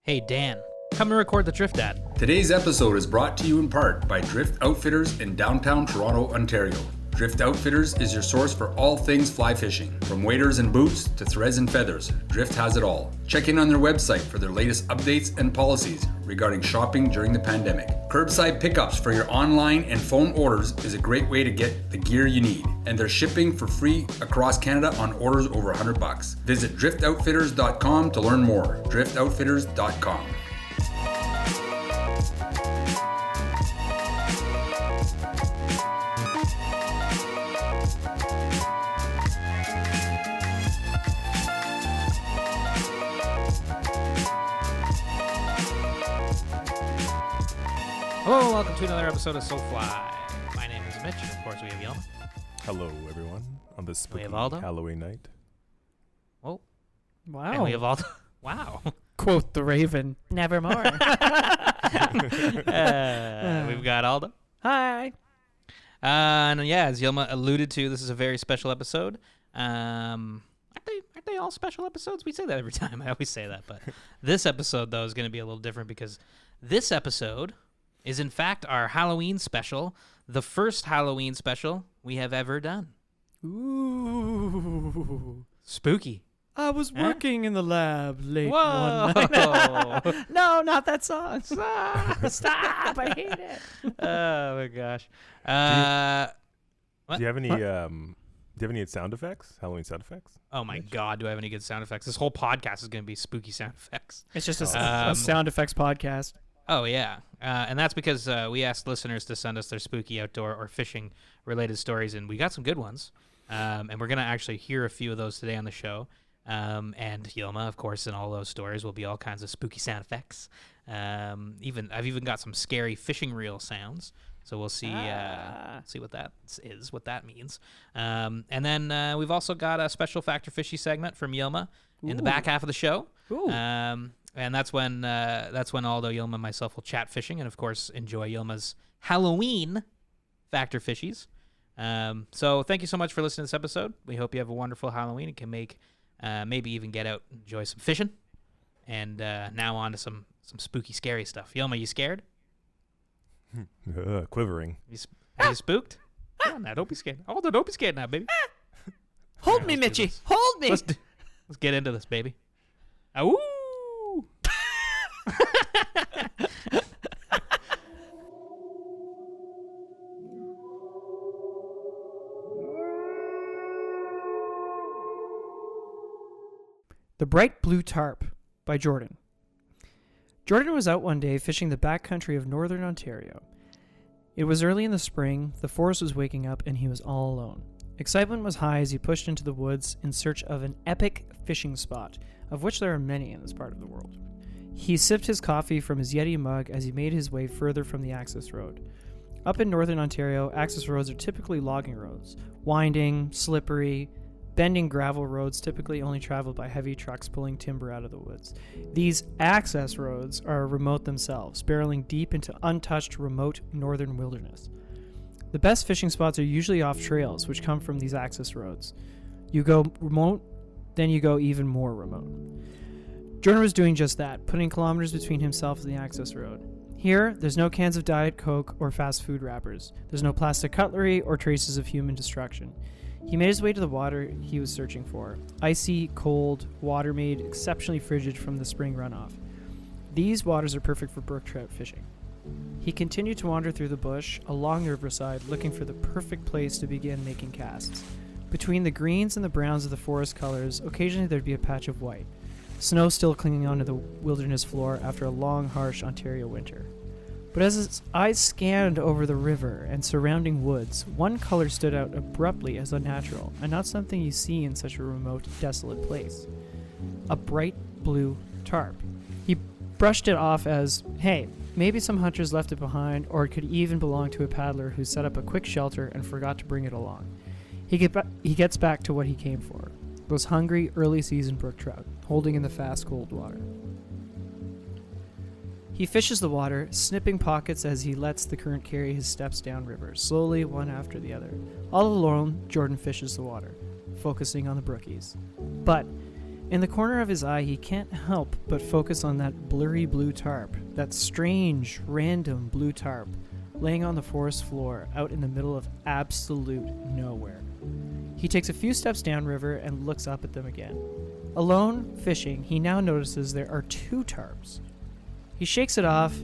Hey, Dan, come and record the Drift ad. Today's episode is brought to you in part by Drift Outfitters in downtown Toronto, Ontario. Drift Outfitters is your source for all things fly fishing. From waders and boots to threads and feathers, Drift has it all. Check in on their website for their latest updates and policies regarding shopping during the pandemic. Curbside pickups for your online and phone orders is a great way to get the gear you need. And they're shipping for free across Canada on orders over $100. Visit driftoutfitters.com to learn more. driftoutfitters.com. Hello, welcome to another episode of So Fly. My name is Mitch, and of course we have Yelma. Hello, everyone, on this spooky have Aldo. Halloween night. Oh, Wow. and we have Aldo. Wow. Quote the Raven. Nevermore. We've got Aldo. Hi. And yeah, as Yelma alluded to, this is a very special episode. Aren't they all special episodes? We say that every time. I always say that. But this episode, though, is going to be a little different because this episode is, in fact, our Halloween special, the first Halloween special we have ever done. Ooh. Spooky. I was Huh? working in the lab late Whoa. one night. No, not that song. Stop. I hate it. Oh, my gosh. What? Do you have any? Do you have any sound effects? Halloween sound effects? Oh, my God. Do I have any good sound effects? This whole podcast is going to be spooky sound effects. It's just a Um, sound effects podcast. Oh, yeah. And that's because we asked listeners to send us their spooky outdoor or fishing-related stories, and we got some good ones. And we're going to actually hear a few of those today on the show. And Yilma, of course, in all those stories will be all kinds of spooky sound effects. I've even got some scary fishing reel sounds. So we'll see see what that is, what that means. And then we've also got a special Factor Fishy segment from Yilma in the back half of the show. Ooh. And that's when Aldo, Yilma, and myself will chat fishing and, of course, enjoy Yilma's Halloween Factor Fishies. So thank you so much for listening to this episode. We hope you have a wonderful Halloween and can make maybe even get out and enjoy some fishing. And now on to some spooky, scary stuff. Yilma, you scared? Quivering. Are you spooked? Oh, now don't be scared. Aldo, don't be scared now, baby. Hold me, let's do Mitchie. this. Hold me. Let's get into this, baby. Ooh. The Bright Blue Tarp by Jordan. Jordan was out one day fishing the backcountry of northern Ontario. It was early in the spring, the forest was waking up, and he was all alone. Excitement was high as he pushed into the woods in search of an epic fishing spot, of which there are many in this part of the world. He sipped his coffee from his Yeti mug as he made his way further from the access road. Up in northern Ontario, access roads are typically logging roads, winding, slippery, bending gravel roads typically only traveled by heavy trucks pulling timber out of the woods. These access roads are remote themselves, barreling deep into untouched, remote northern wilderness. The best fishing spots are usually off trails, which come from these access roads. You go remote, then you go even more remote. Jordan was doing just that, putting kilometers between himself and the access road. Here, there's no cans of Diet Coke or fast food wrappers. There's no plastic cutlery or traces of human destruction. He made his way to the water he was searching for. Icy, cold, water made exceptionally frigid from the spring runoff. These waters are perfect for brook trout fishing. He continued to wander through the bush, along the riverside, looking for the perfect place to begin making casts. Between the greens and the browns of the forest colors, occasionally there'd be a patch of white. Snow still clinging onto the wilderness floor after a long, harsh Ontario winter. But as his eyes scanned over the river and surrounding woods, one color stood out abruptly as unnatural, and not something you see in such a remote, desolate place. A bright blue tarp. He brushed it off as, hey, maybe some hunters left it behind, or it could even belong to a paddler who set up a quick shelter and forgot to bring it along. He gets back to what he came for, those hungry, early-season brook trout, holding in the fast, cold water. He fishes the water, snipping pockets as he lets the current carry his steps downriver, slowly one after the other. All alone, Jordan fishes the water, focusing on the brookies. But In the corner of his eye, he can't help but focus on that blurry blue tarp, that strange, random blue tarp, laying on the forest floor out in the middle of absolute nowhere. He takes a few steps downriver and looks up at them again. Alone, fishing, he now notices there are 2 tarps. He shakes it off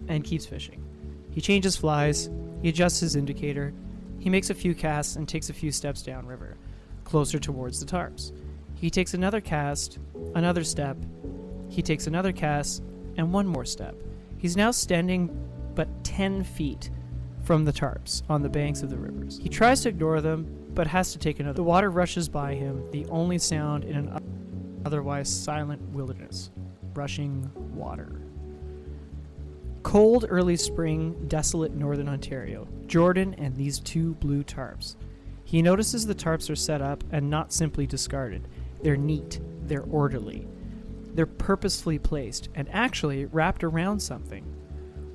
and keeps fishing. He changes flies, he adjusts his indicator, he makes a few casts and takes a few steps downriver, closer towards the tarps. He takes another cast, another step, he takes another cast, and one more step. He's now standing but 10 feet from the tarps on the banks of the rivers. He tries to ignore them, but has to take another. The water rushes by him, the only sound in an otherwise silent wilderness. Rushing water. Cold early spring, desolate northern Ontario. Jordan and these 2 blue tarps. He notices the tarps are set up and not simply discarded. They're neat, they're orderly. They're purposefully placed and actually wrapped around something.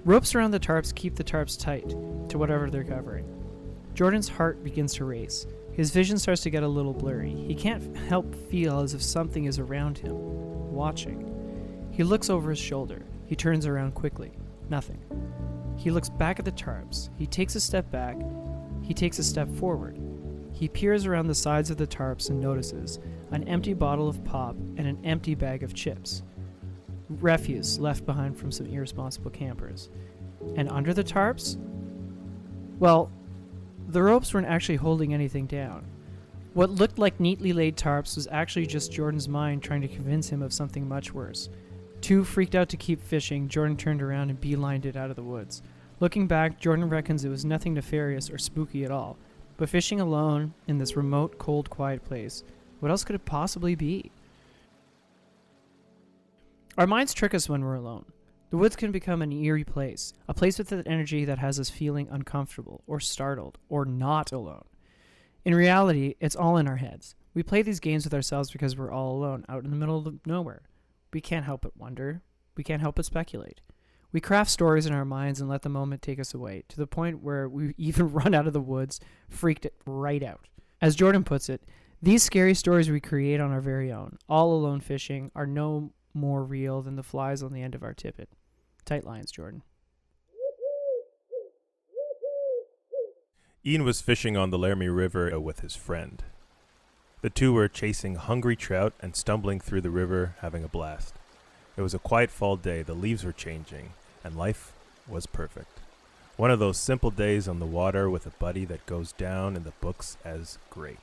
Ropes around the tarps keep the tarps tight to whatever they're covering. Jordan's heart begins to race. His vision starts to get a little blurry. He can't help feel as if something is around him, watching. He looks over his shoulder. He turns around quickly. Nothing. He looks back at the tarps. He takes a step back. He takes a step forward. He peers around the sides of the tarps and notices an empty bottle of pop and an empty bag of chips. Refuse left behind from some irresponsible campers. And under the tarps? Well, the ropes weren't actually holding anything down. What looked like neatly laid tarps was actually just Jordan's mind trying to convince him of something much worse. Too freaked out to keep fishing, Jordan turned around and beelined it out of the woods. Looking back, Jordan reckons it was nothing nefarious or spooky at all. But fishing alone in this remote, cold, quiet place, what else could it possibly be? Our minds trick us when we're alone. The woods can become an eerie place, a place with an energy that has us feeling uncomfortable, or startled, or not alone. In reality, it's all in our heads. We play these games with ourselves because we're all alone, out in the middle of nowhere. We can't help but wonder. We can't help but speculate. We craft stories in our minds and let the moment take us away, to the point where we even run out of the woods, freaked it right out. As Jordan puts it, these scary stories we create on our very own, all alone fishing, are no more real than the flies on the end of our tippet. Tight lines, Jordan. Ian was fishing on the Laramie River with his friend. The 2 were chasing hungry trout and stumbling through the river, having a blast. It was a quiet fall day, the leaves were changing, and life was perfect. One of those simple days on the water with a buddy that goes down in the books as great.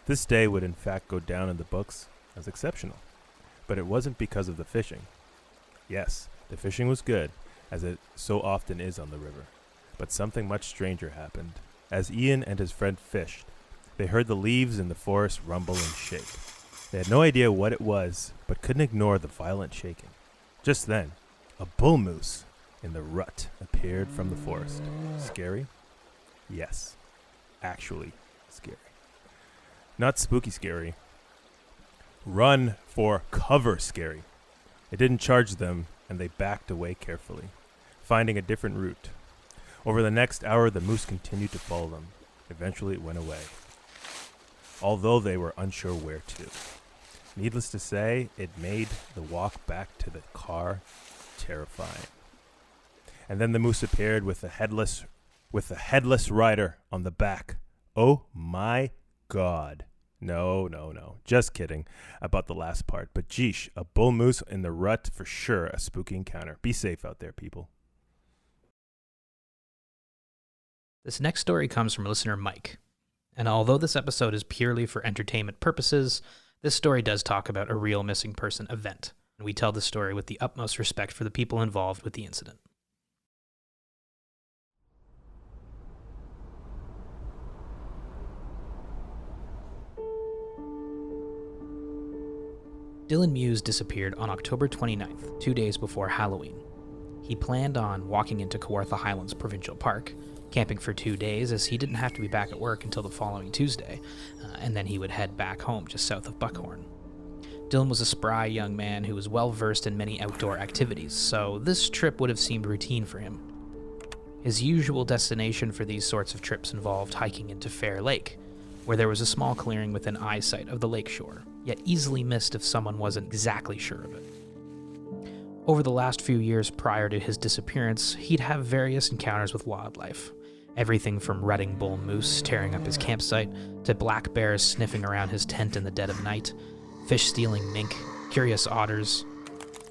This day would in fact go down in the books as exceptional. But it wasn't because of the fishing. Yes, the fishing was good, as it so often is on the river. But something much stranger happened. As Ian and his friend fished, they heard the leaves in the forest rumble and shake. They had no idea what it was, but couldn't ignore the violent shaking. Just then, a bull moose in the rut appeared from the forest. Scary? Yes, actually scary. Not spooky scary. Run for cover scary. It didn't charge them, and they backed away carefully, finding a different route. Over the next hour, the moose continued to follow them. Eventually, it went away, although they were unsure where to. Needless to say, it made the walk back to the car terrifying. And then the moose appeared with a headless rider on the back. Oh my God. No. Just kidding about the last part. But geesh, a bull moose in the rut, for sure a spooky encounter. Be safe out there, people. This next story comes from listener Mike. And although this episode is purely for entertainment purposes, this story does talk about a real missing person event. And we tell the story with the utmost respect for the people involved with the incident. Dylan Muse disappeared on October 29th, 2 days before Halloween. He planned on walking into Kawartha Highlands Provincial Park, camping for 2 days as he didn't have to be back at work until the following Tuesday, and then he would head back home just south of Buckhorn. Dylan was a spry young man who was well versed in many outdoor activities, so this trip would have seemed routine for him. His usual destination for these sorts of trips involved hiking into Fair Lake, where there was a small clearing within eyesight of the lakeshore, yet easily missed if someone wasn't exactly sure of it. Over the last few years prior to his disappearance, he'd have various encounters with wildlife. Everything from rutting bull moose tearing up his campsite, to black bears sniffing around his tent in the dead of night, fish stealing mink, curious otters,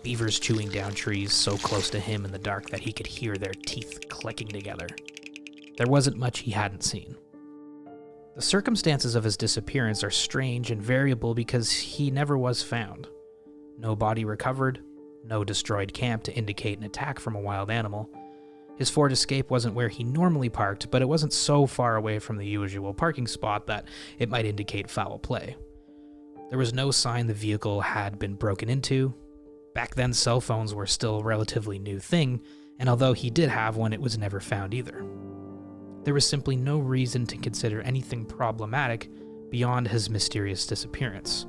beavers chewing down trees so close to him in the dark that he could hear their teeth clicking together. There wasn't much he hadn't seen. The circumstances of his disappearance are strange and variable because he never was found. No body recovered, no destroyed camp to indicate an attack from a wild animal. His Ford Escape wasn't where he normally parked, but it wasn't so far away from the usual parking spot that it might indicate foul play. There was no sign the vehicle had been broken into. Back then, cell phones were still a relatively new thing, and although he did have one, it was never found either. There was simply no reason to consider anything problematic beyond his mysterious disappearance.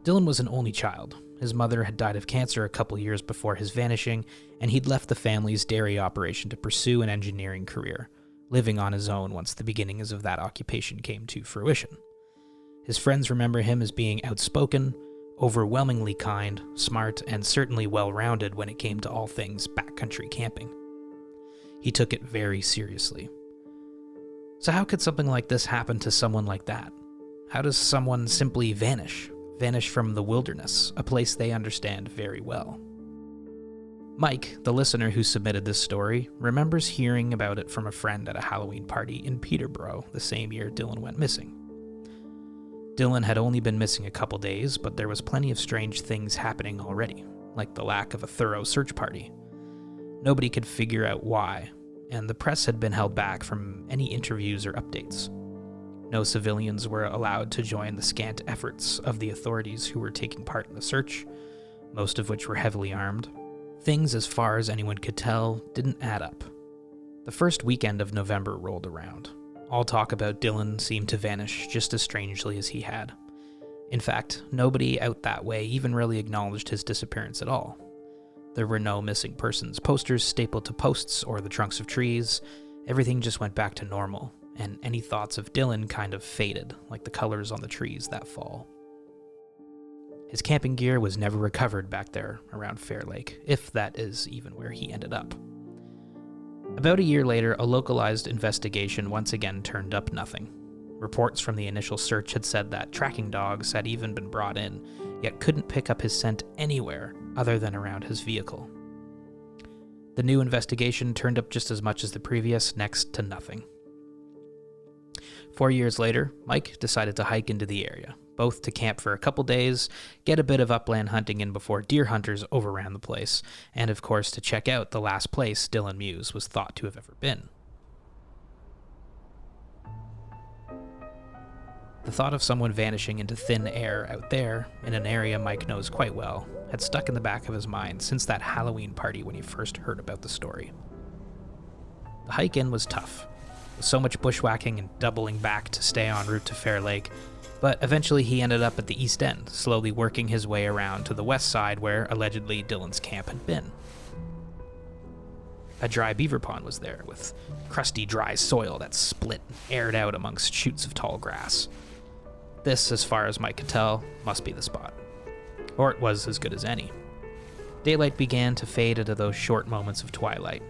Dylan was an only child. His mother had died of cancer a couple years before his vanishing, and he'd left the family's dairy operation to pursue an engineering career, living on his own once the beginnings of that occupation came to fruition. His friends remember him as being outspoken, overwhelmingly kind, smart, and certainly well-rounded when it came to all things backcountry camping. He took it very seriously. So how could something like this happen to someone like that? How does someone simply vanish? Vanish from the wilderness, a place they understand very well. Mike, the listener who submitted this story, remembers hearing about it from a friend at a Halloween party in Peterborough the same year Dylan went missing. Dylan had only been missing a couple days, but there was plenty of strange things happening already, like the lack of a thorough search party. Nobody could figure out why, and the press had been held back from any interviews or updates. No civilians were allowed to join the scant efforts of the authorities who were taking part in the search, most of which were heavily armed. Things, as far as anyone could tell, didn't add up. The first weekend of November rolled around. All talk about Dylan seemed to vanish just as strangely as he had. In fact, nobody out that way even really acknowledged his disappearance at all. There were no missing persons posters stapled to posts or the trunks of trees. Everything just went back to normal, and any thoughts of Dylan kind of faded, like the colors on the trees that fall. His camping gear was never recovered back there around Fair Lake, if that is even where he ended up. About a year later, a localized investigation once again turned up nothing. Reports from the initial search had said that tracking dogs had even been brought in, yet couldn't pick up his scent anywhere other than around his vehicle. The new investigation turned up just as much as the previous, next to nothing. 4 years later, Mike decided to hike into the area, both to camp for a couple days, get a bit of upland hunting in before deer hunters overran the place, and of course to check out the last place Dylan Muse was thought to have ever been. The thought of someone vanishing into thin air out there, in an area Mike knows quite well, had stuck in the back of his mind since that Halloween party when he first heard about the story. The hike in was tough, with so much bushwhacking and doubling back to stay en route to Fair Lake, but eventually he ended up at the east end, slowly working his way around to the west side where allegedly Dylan's camp had been. A dry beaver pond was there, with crusty dry soil that split and aired out amongst shoots of tall grass. This, as far as Mike could tell, must be the spot. Or it was as good as any. Daylight began to fade into those short moments of twilight.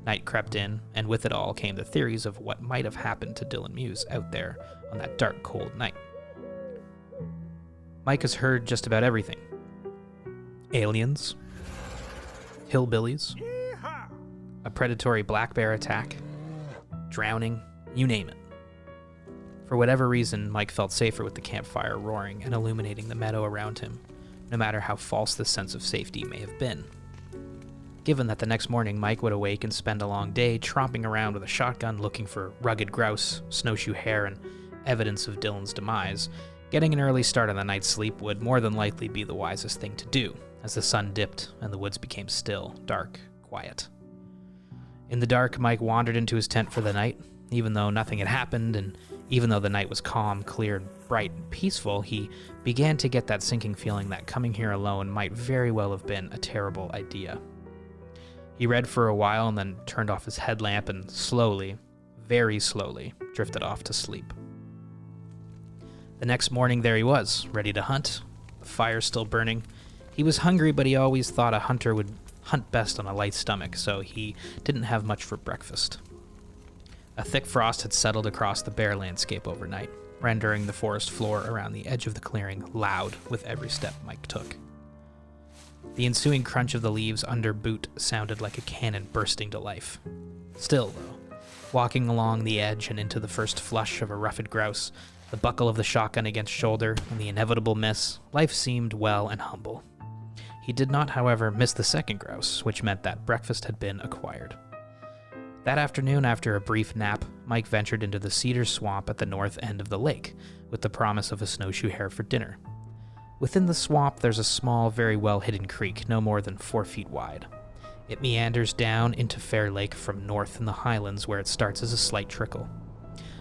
Night crept in, and with it all came the theories of what might have happened to Dylan Muse out there on that dark, cold night. Mike has heard just about everything. Aliens, hillbillies, a predatory black bear attack, drowning, you name it. For whatever reason, Mike felt safer with the campfire roaring and illuminating the meadow around him, no matter how false the sense of safety may have been. Given that the next morning Mike would awake and spend a long day tromping around with a shotgun looking for rugged grouse, snowshoe hare, and evidence of Dylan's demise, getting an early start on the night's sleep would more than likely be the wisest thing to do, as the sun dipped and the woods became still, dark, quiet. In the dark, Mike wandered into his tent for the night. Even though nothing had happened, and even though the night was calm, clear, bright, and peaceful, he began to get that sinking feeling that coming here alone might very well have been a terrible idea. He read for a while and then turned off his headlamp and slowly, very slowly, drifted off to sleep. The next morning, there he was, ready to hunt, the fire still burning. He was hungry, but he always thought a hunter would hunt best on a light stomach, so he didn't have much for breakfast. A thick frost had settled across the bare landscape overnight, rendering the forest floor around the edge of the clearing loud with every step Mike took. The ensuing crunch of the leaves under boot sounded like a cannon bursting to life. Still, though, walking along the edge and into the first flush of a ruffed grouse, the buckle of the shotgun against shoulder, and the inevitable miss, life seemed well and humble. He did not, however, miss the second grouse, which meant that breakfast had been acquired. That afternoon, after a brief nap, Mike ventured into the cedar swamp at the north end of the lake, with the promise of a snowshoe hare for dinner. Within the swamp, there's a small, very well-hidden creek, no more than 4 feet wide. It meanders down into Fair Lake from north in the highlands, where it starts as a slight trickle.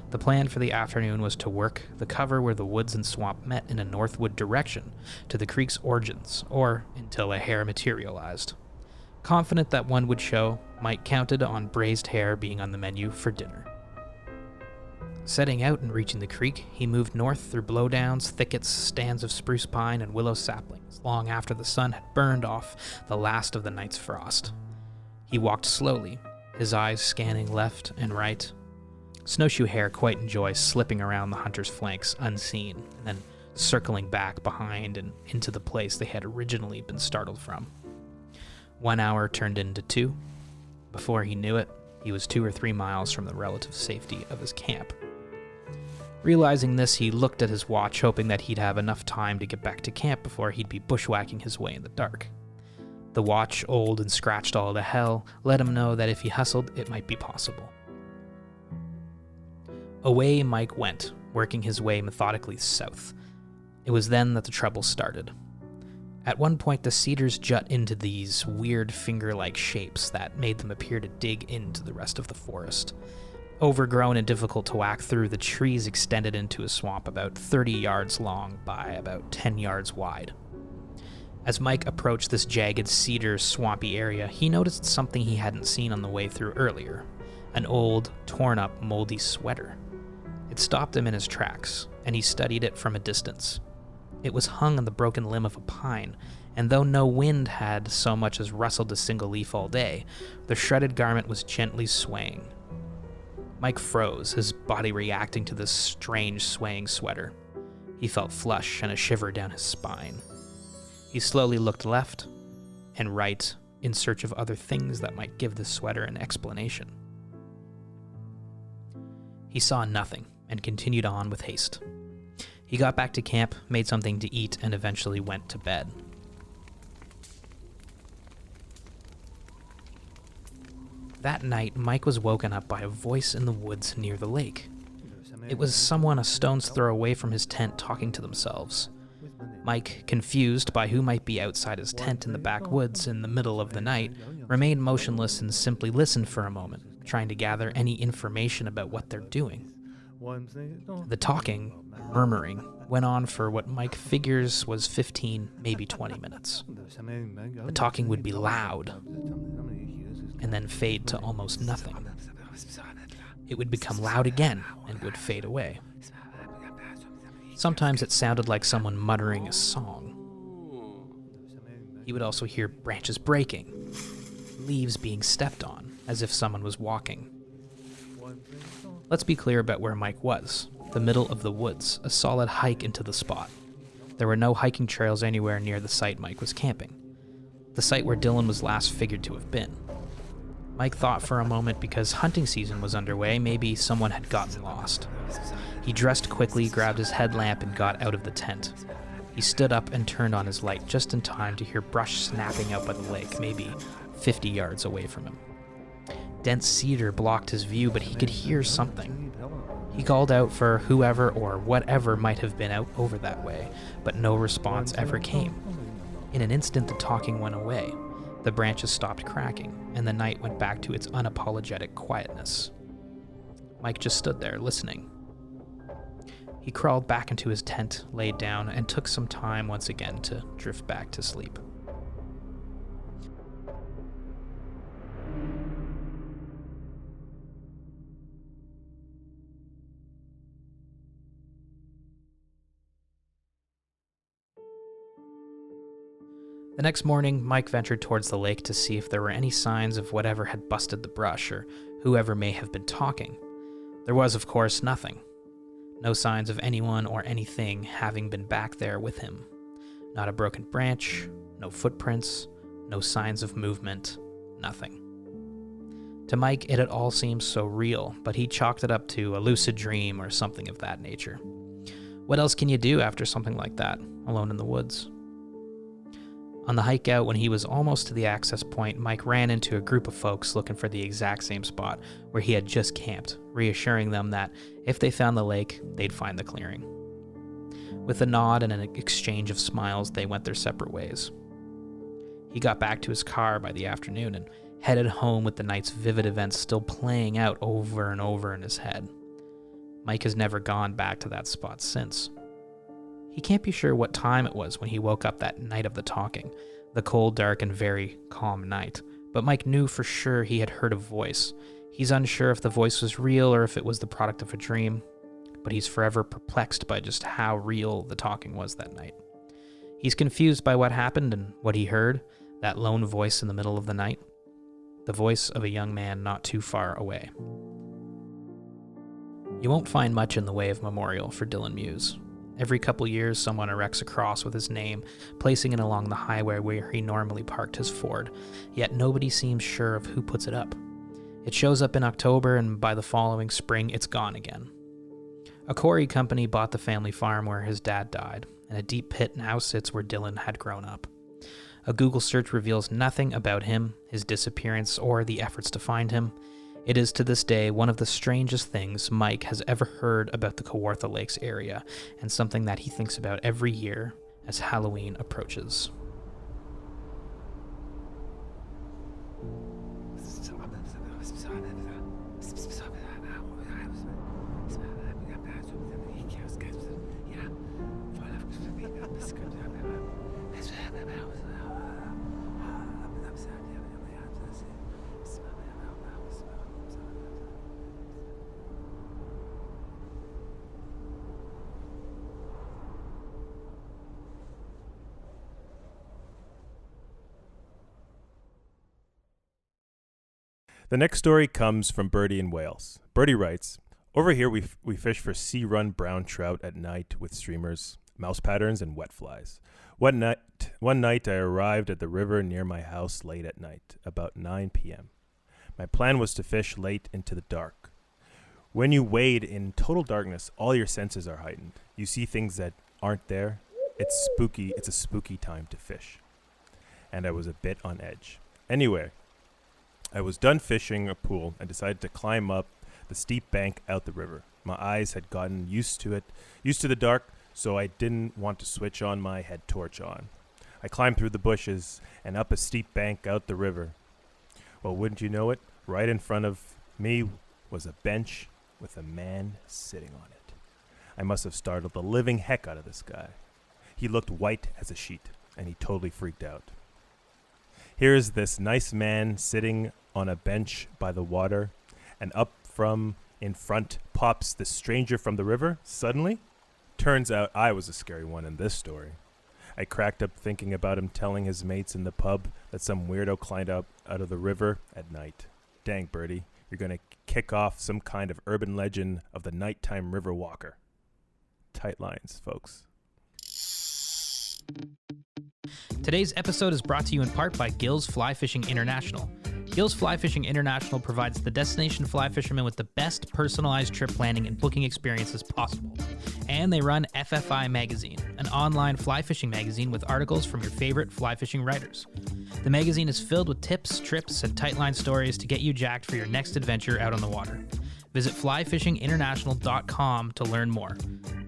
The plan for the afternoon was to work the cover where the woods and swamp met in a northward direction to the creek's origins, or until a hare materialized. Confident that one would show, Mike counted on braised hare being on the menu for dinner. Setting out and reaching the creek, he moved north through blowdowns, thickets, stands of spruce pine, and willow saplings, long after the sun had burned off the last of the night's frost. He walked slowly, his eyes scanning left and right. Snowshoe hare quite enjoy slipping around the hunter's flanks unseen, and then circling back behind and into the place they had originally been startled from. 1 hour turned into 2. Before he knew it, he was 2 or 3 miles from the relative safety of his camp. Realizing this, he looked at his watch, hoping that he'd have enough time to get back to camp before he'd be bushwhacking his way in the dark. The watch, old and scratched all to hell, let him know that if he hustled, it might be possible. Away Mike went, working his way methodically south. It was then that the trouble started. At one point, the cedars jut into these weird finger-like shapes that made them appear to dig into the rest of the forest. Overgrown and difficult to whack through, the trees extended into a swamp about 30 yards long by about 10 yards wide. As Mike approached this jagged cedar swampy area, he noticed something he hadn't seen on the way through earlier. An old, torn-up, moldy sweater. It stopped him in his tracks, and he studied it from a distance. It was hung on the broken limb of a pine, and though no wind had so much as rustled a single leaf all day, the shredded garment was gently swaying. Mike froze, his body reacting to this strange swaying sweater. He felt flush and a shiver down his spine. He slowly looked left and right in search of other things that might give the sweater an explanation. He saw nothing and continued on with haste. He got back to camp, made something to eat, and eventually went to bed. That night, Mike was woken up by a voice in the woods near the lake. It was someone a stone's throw away from his tent talking to themselves. Mike, confused by who might be outside his tent in the backwoods in the middle of the night, remained motionless and simply listened for a moment, trying to gather any information about what they're doing. The talking, murmuring, went on for what Mike figures was 15, maybe 20 minutes. The talking would be loud, and then fade to almost nothing. It would become loud again and would fade away. Sometimes it sounded like someone muttering a song. He would also hear branches breaking, leaves being stepped on, as if someone was walking. Let's be clear about where Mike was. The middle of the woods, a solid hike into the spot. There were no hiking trails anywhere near the site Mike was camping. The site where Dylan was last figured to have been. Mike thought for a moment because hunting season was underway, maybe someone had gotten lost. He dressed quickly, grabbed his headlamp, and got out of the tent. He stood up and turned on his light just in time to hear brush snapping out by the lake, maybe 50 yards away from him. Dense cedar blocked his view, but he could hear something. He called out for whoever or whatever might have been out over that way, but no response ever came. In an instant, the talking went away. The branches stopped cracking, and the night went back to its unapologetic quietness. Mike just stood there, listening. He crawled back into his tent, laid down, and took some time once again to drift back to sleep. The next morning, Mike ventured towards the lake to see if there were any signs of whatever had busted the brush or whoever may have been talking. There was, of course, nothing. No signs of anyone or anything having been back there with him. Not a broken branch, no footprints, no signs of movement, nothing. To Mike, it had all seemed so real, but he chalked it up to a lucid dream or something of that nature. What else can you do after something like that, alone in the woods? On the hike out, when he was almost to the access point, Mike ran into a group of folks looking for the exact same spot where he had just camped, reassuring them that if they found the lake, they'd find the clearing. With a nod and an exchange of smiles, they went their separate ways. He got back to his car by the afternoon and headed home with the night's vivid events still playing out over and over in his head. Mike has never gone back to that spot since. He can't be sure what time it was when he woke up that night of the talking, the cold, dark, and very calm night, but Mike knew for sure he had heard a voice. He's unsure if the voice was real or if it was the product of a dream, but he's forever perplexed by just how real the talking was that night. He's confused by what happened and what he heard, that lone voice in the middle of the night, the voice of a young man not too far away. You won't find much in the way of memorial for Dylan Muse. Every couple years, someone erects a cross with his name, placing it along the highway where he normally parked his Ford, yet nobody seems sure of who puts it up. It shows up in October, and by the following spring, it's gone again. A quarry company bought the family farm where his dad died, and a deep pit now sits where Dylan had grown up. A Google search reveals nothing about him, his disappearance, or the efforts to find him. It is to this day one of the strangest things Mike has ever heard about the Kawartha Lakes area, and something that he thinks about every year as Halloween approaches. The next story comes from Bertie in Wales. Bertie writes, "Over here we fish for sea-run brown trout at night with streamers, mouse patterns, and wet flies. One night I arrived at the river near my house late at night, about 9 p.m. My plan was to fish late into the dark. When you wade in total darkness, all your senses are heightened. You see things that aren't there. It's spooky. It's a spooky time to fish. And I was a bit on edge. Anyway, I was done fishing a pool and decided to climb up the steep bank out the river. My eyes had gotten used to the dark, so I didn't want to switch on my head torch on. I climbed through the bushes and up a steep bank out the river. Well, wouldn't you know it, right in front of me was a bench with a man sitting on it. I must have startled the living heck out of this guy. He looked white as a sheet, and he totally freaked out. Here is this nice man sitting on a bench by the water, and up from in front pops this stranger from the river suddenly. Turns out I was a scary one in this story. I cracked up thinking about him telling his mates in the pub that some weirdo climbed out of the river at night. Dang, Bertie, you're going to kick off some kind of urban legend of the nighttime river walker. Tight lines, folks. Today's episode is brought to you in part by Gill's Fly Fishing International. Gill's Fly Fishing International provides the destination fly fishermen with the best personalized trip planning and booking experiences possible. And they run FFI Magazine, an online fly fishing magazine with articles from your favorite fly fishing writers. The magazine is filled with tips, trips, and tightline stories to get you jacked for your next adventure out on the water. Visit flyfishinginternational.com to learn more.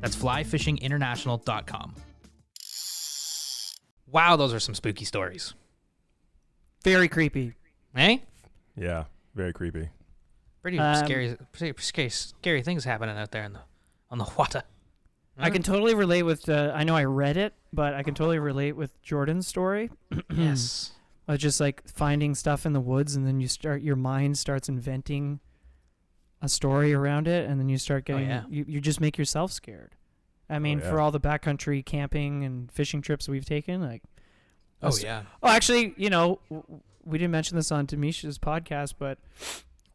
That's flyfishinginternational.com. Wow, those are some spooky stories. Very creepy. Eh? Yeah, very creepy. Pretty scary things happening out there on the water. I can totally relate with, I know I read it, but I can totally relate with Jordan's story. Yes. Of just like finding stuff in the woods, and then your mind starts inventing a story around it, and then you start getting, you just make yourself scared. I mean, for all the backcountry camping and fishing trips we've taken, like, Oh, yeah. Oh, actually, we didn't mention this on Tamisha's podcast, but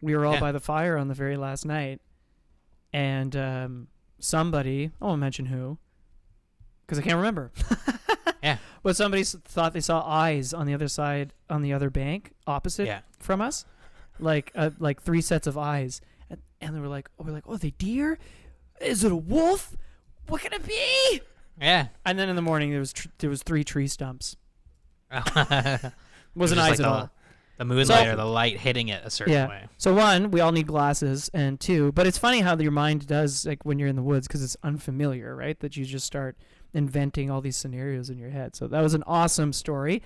we were all by the fire on the very last night, and somebody, I won't mention who, because I can't remember. Yeah. But somebody thought they saw eyes on the other side, on the other bank, opposite from us, like 3 sets of eyes, and they were like, oh, are they deer? Is it a wolf? What can it be? Yeah. And then in the morning, there was 3 tree stumps. Wasn't Just eyes at all. The moonlight or the light hitting it a certain way. So 1, we all need glasses, and 2, but it's funny how your mind does, like when you're in the woods, because it's unfamiliar, right? That you just start inventing all these scenarios in your head. So that was an awesome story.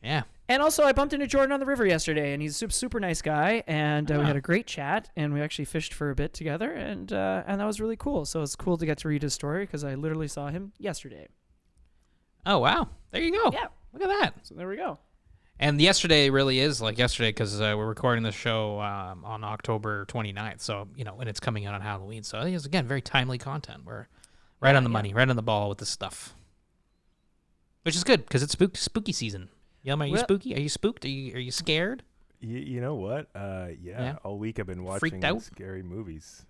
Yeah. And also, I bumped into Jordan on the river yesterday, and he's a super nice guy, and we had a great chat, and we actually fished for a bit together, and that was really cool. So it's cool to get to read his story, because I literally saw him yesterday. Oh, wow. There you go. Yeah. Look at that. So there we go. And yesterday really is like yesterday because we're recording the show on October 29th. So, and it's coming out on Halloween. So I think it's, again, very timely content. We're right on the money, right on the ball with this stuff. Which is good because it's spooky season. Yelma, are you spooky? Are you spooked? Are you scared? You know what? Yeah, all week I've been watching scary movies.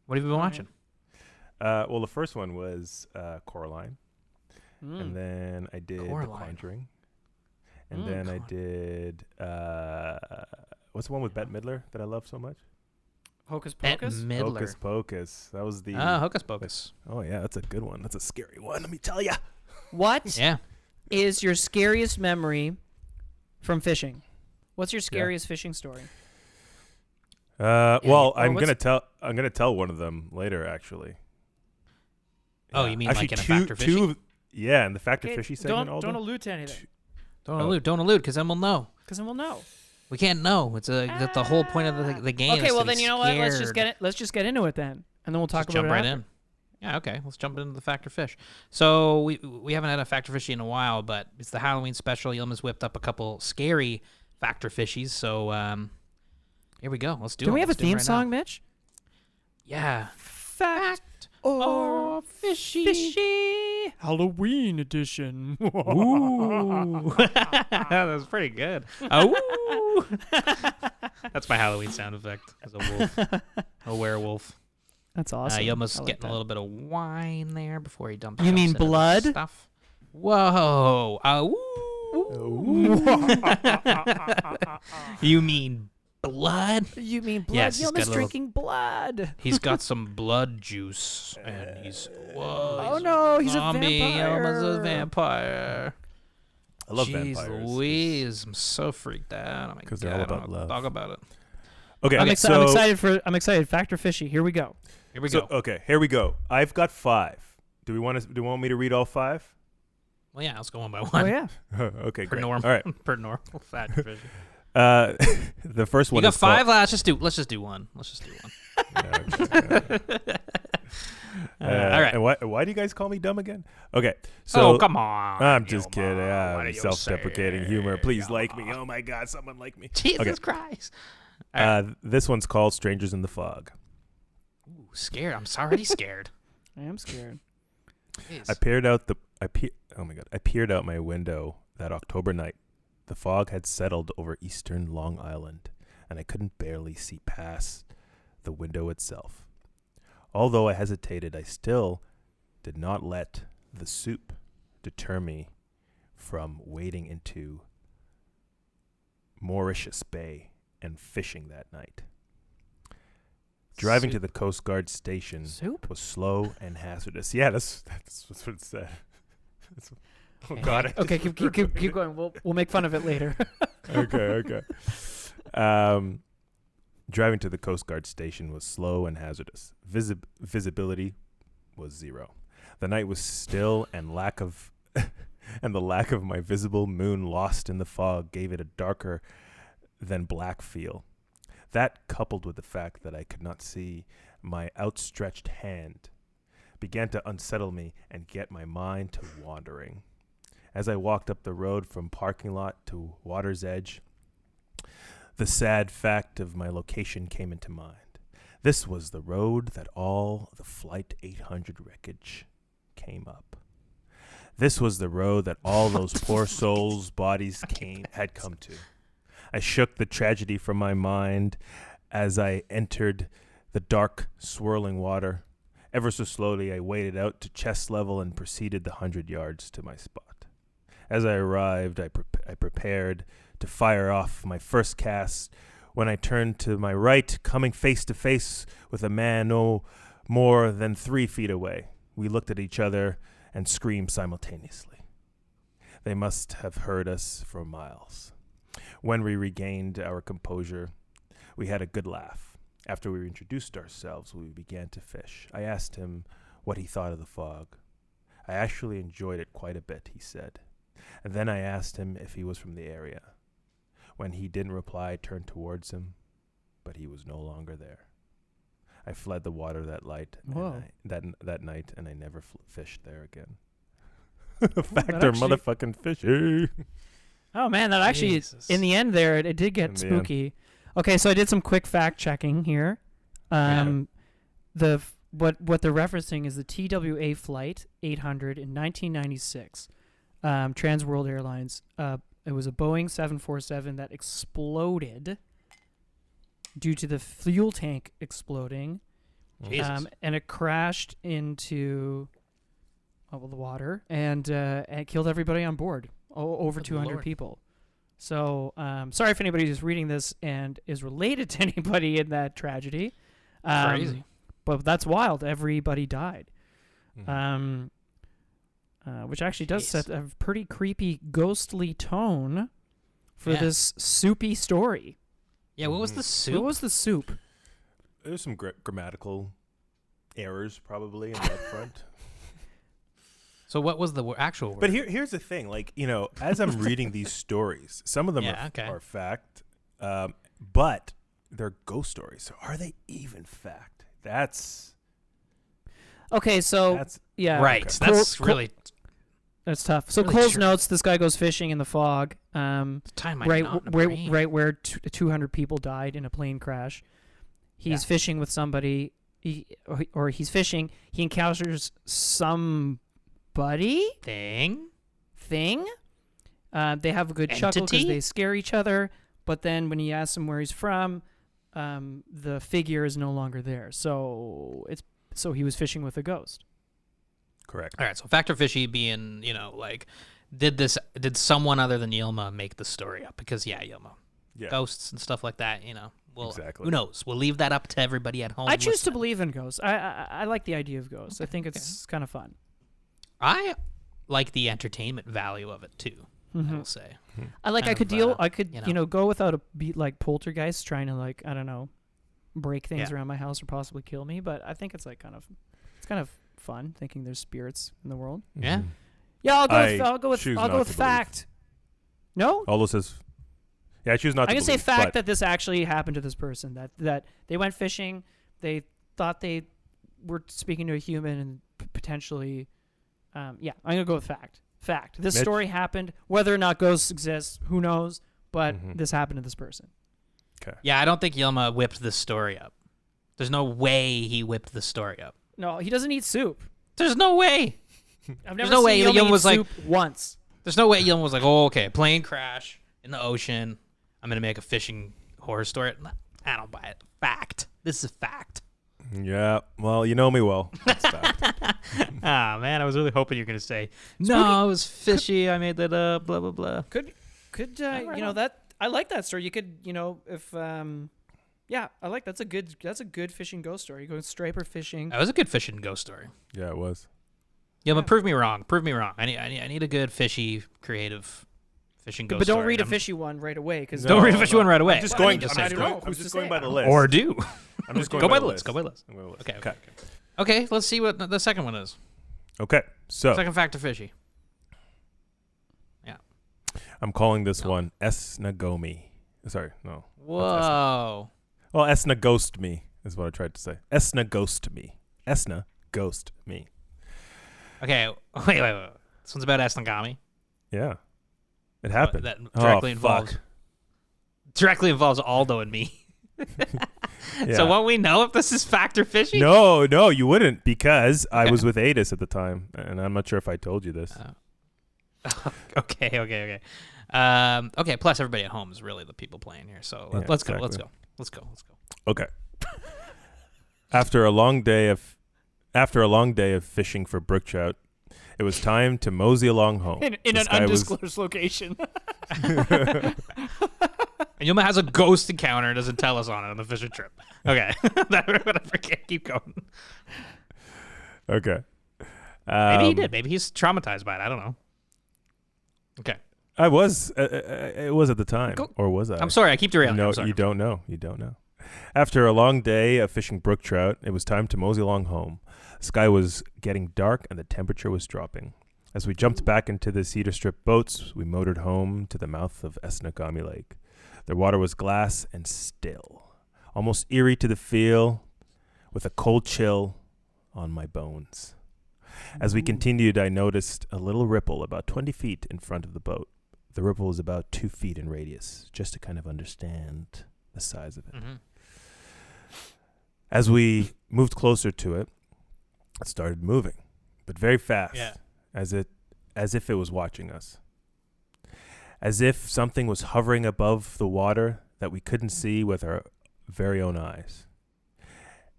What have you been watching? Well, the first one was Coraline. And then I did The Conjuring. And then I did, what's the one with Bette Midler that I love so much? Hocus Pocus? Bette Midler. Hocus Pocus. That was the... Hocus Pocus. Oh, yeah, that's a good one. That's a scary one, let me tell you. What is your scariest memory from fishing? What's your scariest fishing story? Well, I'm gonna tell one of them later, actually. Oh, you mean actually, like in a Factor Fishy? In the Factor Fishy segment. Don't allude to anything. Don't allude, because then we'll know. We can't know. It's that's the whole point of the game. Okay, well then you know what? Let's just get into it then, and then we'll talk about jump it right after. in. Yeah, okay. Let's jump into the Factor Fish. So we haven't had a Factor Fishy in a while, but it's the Halloween special. Yilma's whipped up a couple scary Factor Fishies. So here we go. Let's do it. Do we have a theme right song, now. Mitch? Yeah. Fact or Fishy Halloween edition. Ooh. That was pretty good. Ooh. That's my Halloween sound effect as a wolf. A werewolf. That's awesome. Yilma's getting a little bit of wine there before he dumps. You mean blood? Stuff. Whoa. You mean blood? You mean blood? Yes, Yilma's drinking blood. He's got some blood juice, and he's oh no, he's zombie. a vampire. Yilma's a vampire. I love Jeez vampires. Louise, I'm so freaked out. Because they're all about love. Talk about it. Okay, I'm excited. Factor Fishy. Here we go. Here we go. Okay, here we go. I've got 5. Do you want me to read all 5? Well, yeah, let's go one by one. Oh yeah. Okay, Per great. normal. All right. Per normal Factor Fishy. The first one. You got is 5. Let's just do one. All right. And why do you guys call me dumb again? Okay. So come on. I'm just kidding. What are you Self-deprecating saying? humor. Please like me. Oh my God, someone like me. Jesus Christ. This one's called Strangers in the Fog. Ooh, scared. I'm already scared. I am scared. I peered out my window that October night. The fog had settled over eastern Long Island, and I couldn't barely see past the window itself. Although I hesitated, I still did not let the soup deter me from wading into Mauritius Bay and fishing that night. Driving to the Coast Guard station was slow and hazardous. Yeah, that's what it said. Oh God! Okay, keep going. We'll make fun of it later. Okay. Driving to the Coast Guard station was slow and hazardous. Visibility was 0. The night was still, and the lack of my visible moon lost in the fog gave it a darker than black feel. That, coupled with the fact that I could not see my outstretched hand, began to unsettle me and get my mind to wandering. As I walked up the road from parking lot to water's edge, the sad fact of my location came into mind. This was the road that all the Flight 800 wreckage came up. This was the road that all those poor souls' bodies had come to. I shook the tragedy from my mind as I entered the dark, swirling water. Ever so slowly, I waded out to chest level and proceeded the 100 yards to my spot. As I arrived, I prepared to fire off my first cast when I turned to my right, coming face to face with a man no more than 3 feet away. We looked at each other and screamed simultaneously. They must have heard us for miles. When we regained our composure, we had a good laugh. After we introduced ourselves, we began to fish. I asked him what he thought of the fog. I actually enjoyed it quite a bit, he said. And then I asked him if he was from the area. When he didn't reply, I turned towards him, but he was no longer there. I fled the water that night, and I never fished there again. Factor motherfucking fishy. Oh man, that actually Jesus. in the end there it did get spooky. Okay, so I did some quick fact checking here. What they're referencing is the TWA Flight 800 in 1996. Trans World Airlines. It was a Boeing 747 that exploded due to the fuel tank exploding. Jesus. And it crashed into the water and it killed everybody on board. Over 200 Lord. people. So, sorry if anybody is reading this and is related to anybody in that tragedy. Crazy. But that's wild. Everybody died. Mhm. Which actually does set a pretty creepy, ghostly tone for this soupy story. Yeah, what was the soup? What was the soup? There's some grammatical errors probably in that front. So what was the actual word? But here's the thing, like, as I'm reading these stories, some of them are fact, but they're ghost stories. So are they even fact? That's Okay, so yeah, right. Okay. That's really that's tough. So really Cole's true. notes: this guy goes fishing in the fog. time I Right, not in the brain. right where 200 people died in a plane crash. He's fishing with somebody, he's fishing. He encounters somebody thing. They have a good chuckle because they scare each other. But then when he asks him where he's from, the figure is no longer there. So he was fishing with a ghost. correct. All right, so Factor Fishy being, did someone other than Yilma make the story up? Because Yilma, ghosts and stuff like that, well, Exactly. who knows? We'll leave that up to everybody at home. I choose to listening. believe in ghosts. I like the idea of ghosts. I think it's kind of fun. I like the entertainment value of it too. I will say. I like. Kind I could of, go without a beat like poltergeist trying to I don't know, break things around my house or possibly kill me. But I think it's kind of fun thinking there's spirits in the world. Yeah. Yeah, I'll go choose with not to fact. No, Aldo says, I choose not I'm to gonna say believe, fact but that this actually happened to this person. That they went fishing, they thought they were speaking to a human and potentially. I'm gonna go with fact. Fact. This Mitch? story happened. Whether or not ghosts exist, who knows? But this happened to this person. Okay. Yeah, I don't think Yilma whipped this story up. There's no way he whipped the story up. No, he doesn't eat soup. There's no way. I've There's never no seen way Yilma Yilma eat was like- soup once. There's no way Yilma was like, oh, okay, plane crash in the ocean. I'm going to make a fishing horror story. I don't buy it. Fact. This is fact. Yeah, well, you know me well. That's fact. Ah, man, I was really hoping you were going to say, no, it was fishy. I made that up, blah, blah, blah. Could that? I like that story. You could, if I like that's a good fishing ghost story. You go striper fishing. That was a good fishing ghost story. Yeah, it was. Yeah, but prove me wrong. Prove me wrong. I need a good fishy, creative fishing ghost But story. don't read a fishy one right away because Don't read a fishy one right away. I'm just Well, I going. mean, I'm I just don't going. know. I'm Who's just to going say? by the list. Or do. I'm just going Go by the the list. Go by the list. I'm going by the list. Okay. Okay, let's see what the second one is. Okay. So Second Factor Fishy. Yeah. I'm calling this one Esnagomi. Sorry, no. Whoa. Well, Esna ghost me is what I tried to say. Esna ghost me. Esna ghost me. Okay, wait. This one's about Esnagami. Yeah. It happened. That directly fuck. directly involves Aldo and me. Yeah. So won't we know if this is Factor Fishy? No, you wouldn't because I was with Adis at the time, and I'm not sure if I told you this. Okay. Okay. Plus, everybody at home is really the people playing here. So let's go. Okay. After a long day of fishing for brook trout, it was time to mosey along home. In an undisclosed location. And Yuma has a ghost encounter and doesn't tell us on it on the fishing trip. Okay. Whatever. Keep going. Okay. Maybe he did. Maybe he's traumatized by it. I don't know. Okay. I was. It was at the time. Or was I? I'm sorry. I keep derailing. No, I'm sorry. you don't know. You don't know. After a long day of fishing brook trout, it was time to mosey along home. The sky was getting dark and the temperature was dropping. As we jumped back into the cedar strip boats, we motored home to the mouth of Esnagami Lake. The water was glass and still, almost eerie to the feel, with a cold chill on my bones. As we continued, I noticed a little ripple about 20 feet in front of the boat. The ripple was about 2 feet in radius, just to kind of understand the size of it. Mm-hmm. As we moved closer to it, it started moving, but very fast, as if it was watching us. As if something was hovering above the water that we couldn't see with our very own eyes.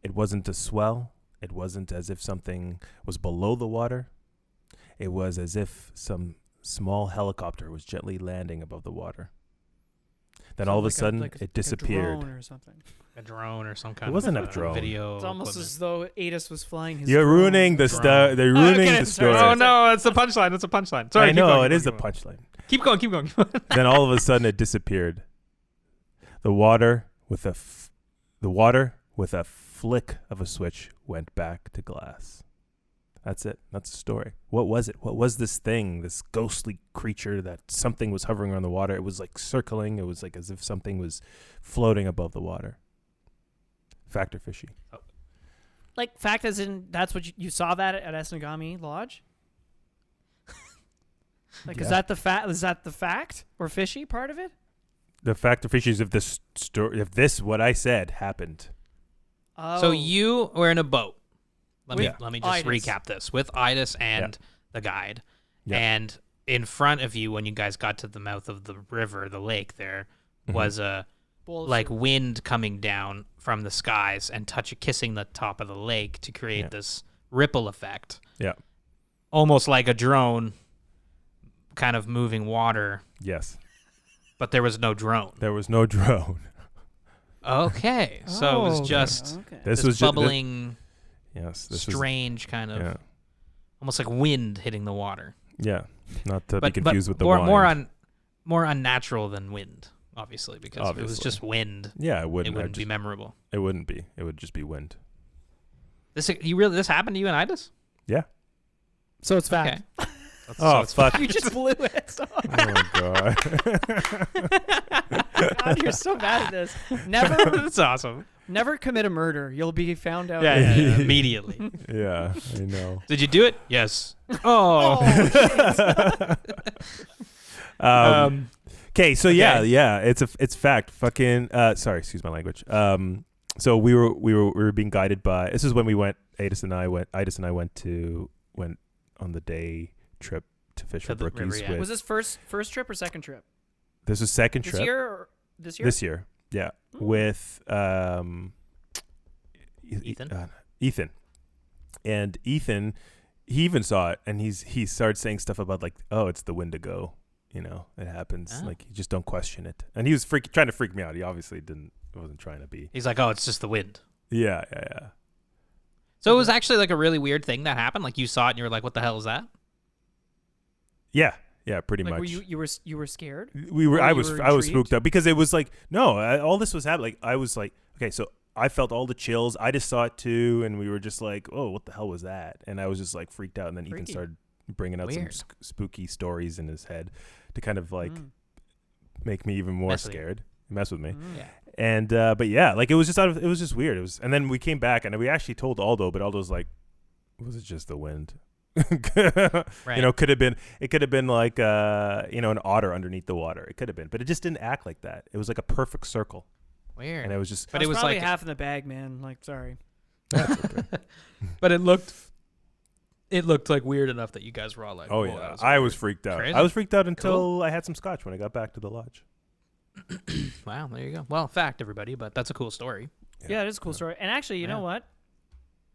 It wasn't a swell. It wasn't as if something was below the water. It was as if some small helicopter was gently landing above the water. Then all of a sudden, it disappeared. A drone or something. A drone or some kind It wasn't of a drone. video. It's almost equipment. as though Adis was flying his You're drone. ruining the stuff. They're ruining the story. Oh no, it's a punchline. It's a punchline. Sorry, I know it keep is a going. punchline. Keep going. Then all of a sudden, it disappeared. The water with a flick of a switch went back to glass. That's it. That's the story. What was it? What was this thing? This ghostly creature that something was hovering around the water. It was like circling. It was like as if something was floating above the water. Fact or fishy? Like fact as in that's what you saw that at Esnagami Lodge? Like is that the fact? Is that the fact or fishy part of it? The fact or fishy is if this story, if this what I said happened. Oh. So you were in a boat. Let me just Idis. recap this with Idis and the guide. Yeah. And in front of you, when you guys got to the mouth of the river, the lake, there was a like wind coming down from the skies and kissing the top of the lake to create this ripple effect. Yeah. Almost like a drone kind of moving water. Yes. But there was no drone. There was no drone. Okay. So it was just This this was bubbling, yes. strange kind of, almost like wind hitting the water. Yeah. Not to be confused with the wine. More unnatural than wind, obviously, because if it was Obviously. just wind, Yeah, it wouldn't be memorable. It wouldn't be. It would just be wind. This happened to you and Idis? Yeah. So it's fact. Okay. Oh, fuck. You just blew it. So. Oh, my God. God, you're so bad at this. Never That's awesome. Never commit a murder. You'll be found out. Yeah, immediately. Yeah, I know. Did you do it? Yes. Oh. Okay, so yeah, it's fact. Fucking sorry, excuse my language. So we were being guided by. This is when we went. Idis and I went on the day trip to fish for brookies. river, yeah. Was this first trip or second trip? This was second This trip. year or this year? This year, yeah, with Ethan, and Ethan, he even saw it, and he started saying stuff about like, oh, it's the Wendigo, it happens, like you just don't question it, and he was trying to freak me out. He obviously wasn't trying to be. He's like, oh, it's just the wind. Yeah. So it was actually like a really weird thing that happened. Like you saw it and you were like, what the hell is that? Yeah, pretty Like, much. were you were scared? I was spooked up because it was like, no, all this was happening. Like I was like, okay, so I felt all the chills. I just saw it too, and we were just like, oh, what the hell was that? And I was just like freaked out. And then Ethan started bringing out some spooky stories in his head to kind of like make me even more scared, mess with me. Yeah. And but yeah, like it was just weird. And then we came back and we actually told Aldo, but Aldo's like, was it just the wind? Right. It could have been like an otter underneath the water. It could have been, but it just didn't act like that. It was like a perfect circle. Weird. And it was just, but it was probably like half in the bag, man. Like, sorry. that's okay. But it looked it looked like weird enough that you guys were all like, Oh, "Whoa, yeah. that was I weird." was freaked out. Crazy. I was freaked out until I had some scotch when I got back to the lodge. Wow, there you go. Well, fact, everybody, but that's a cool story. Yeah, it is a cool story. And actually, you know Yeah. what?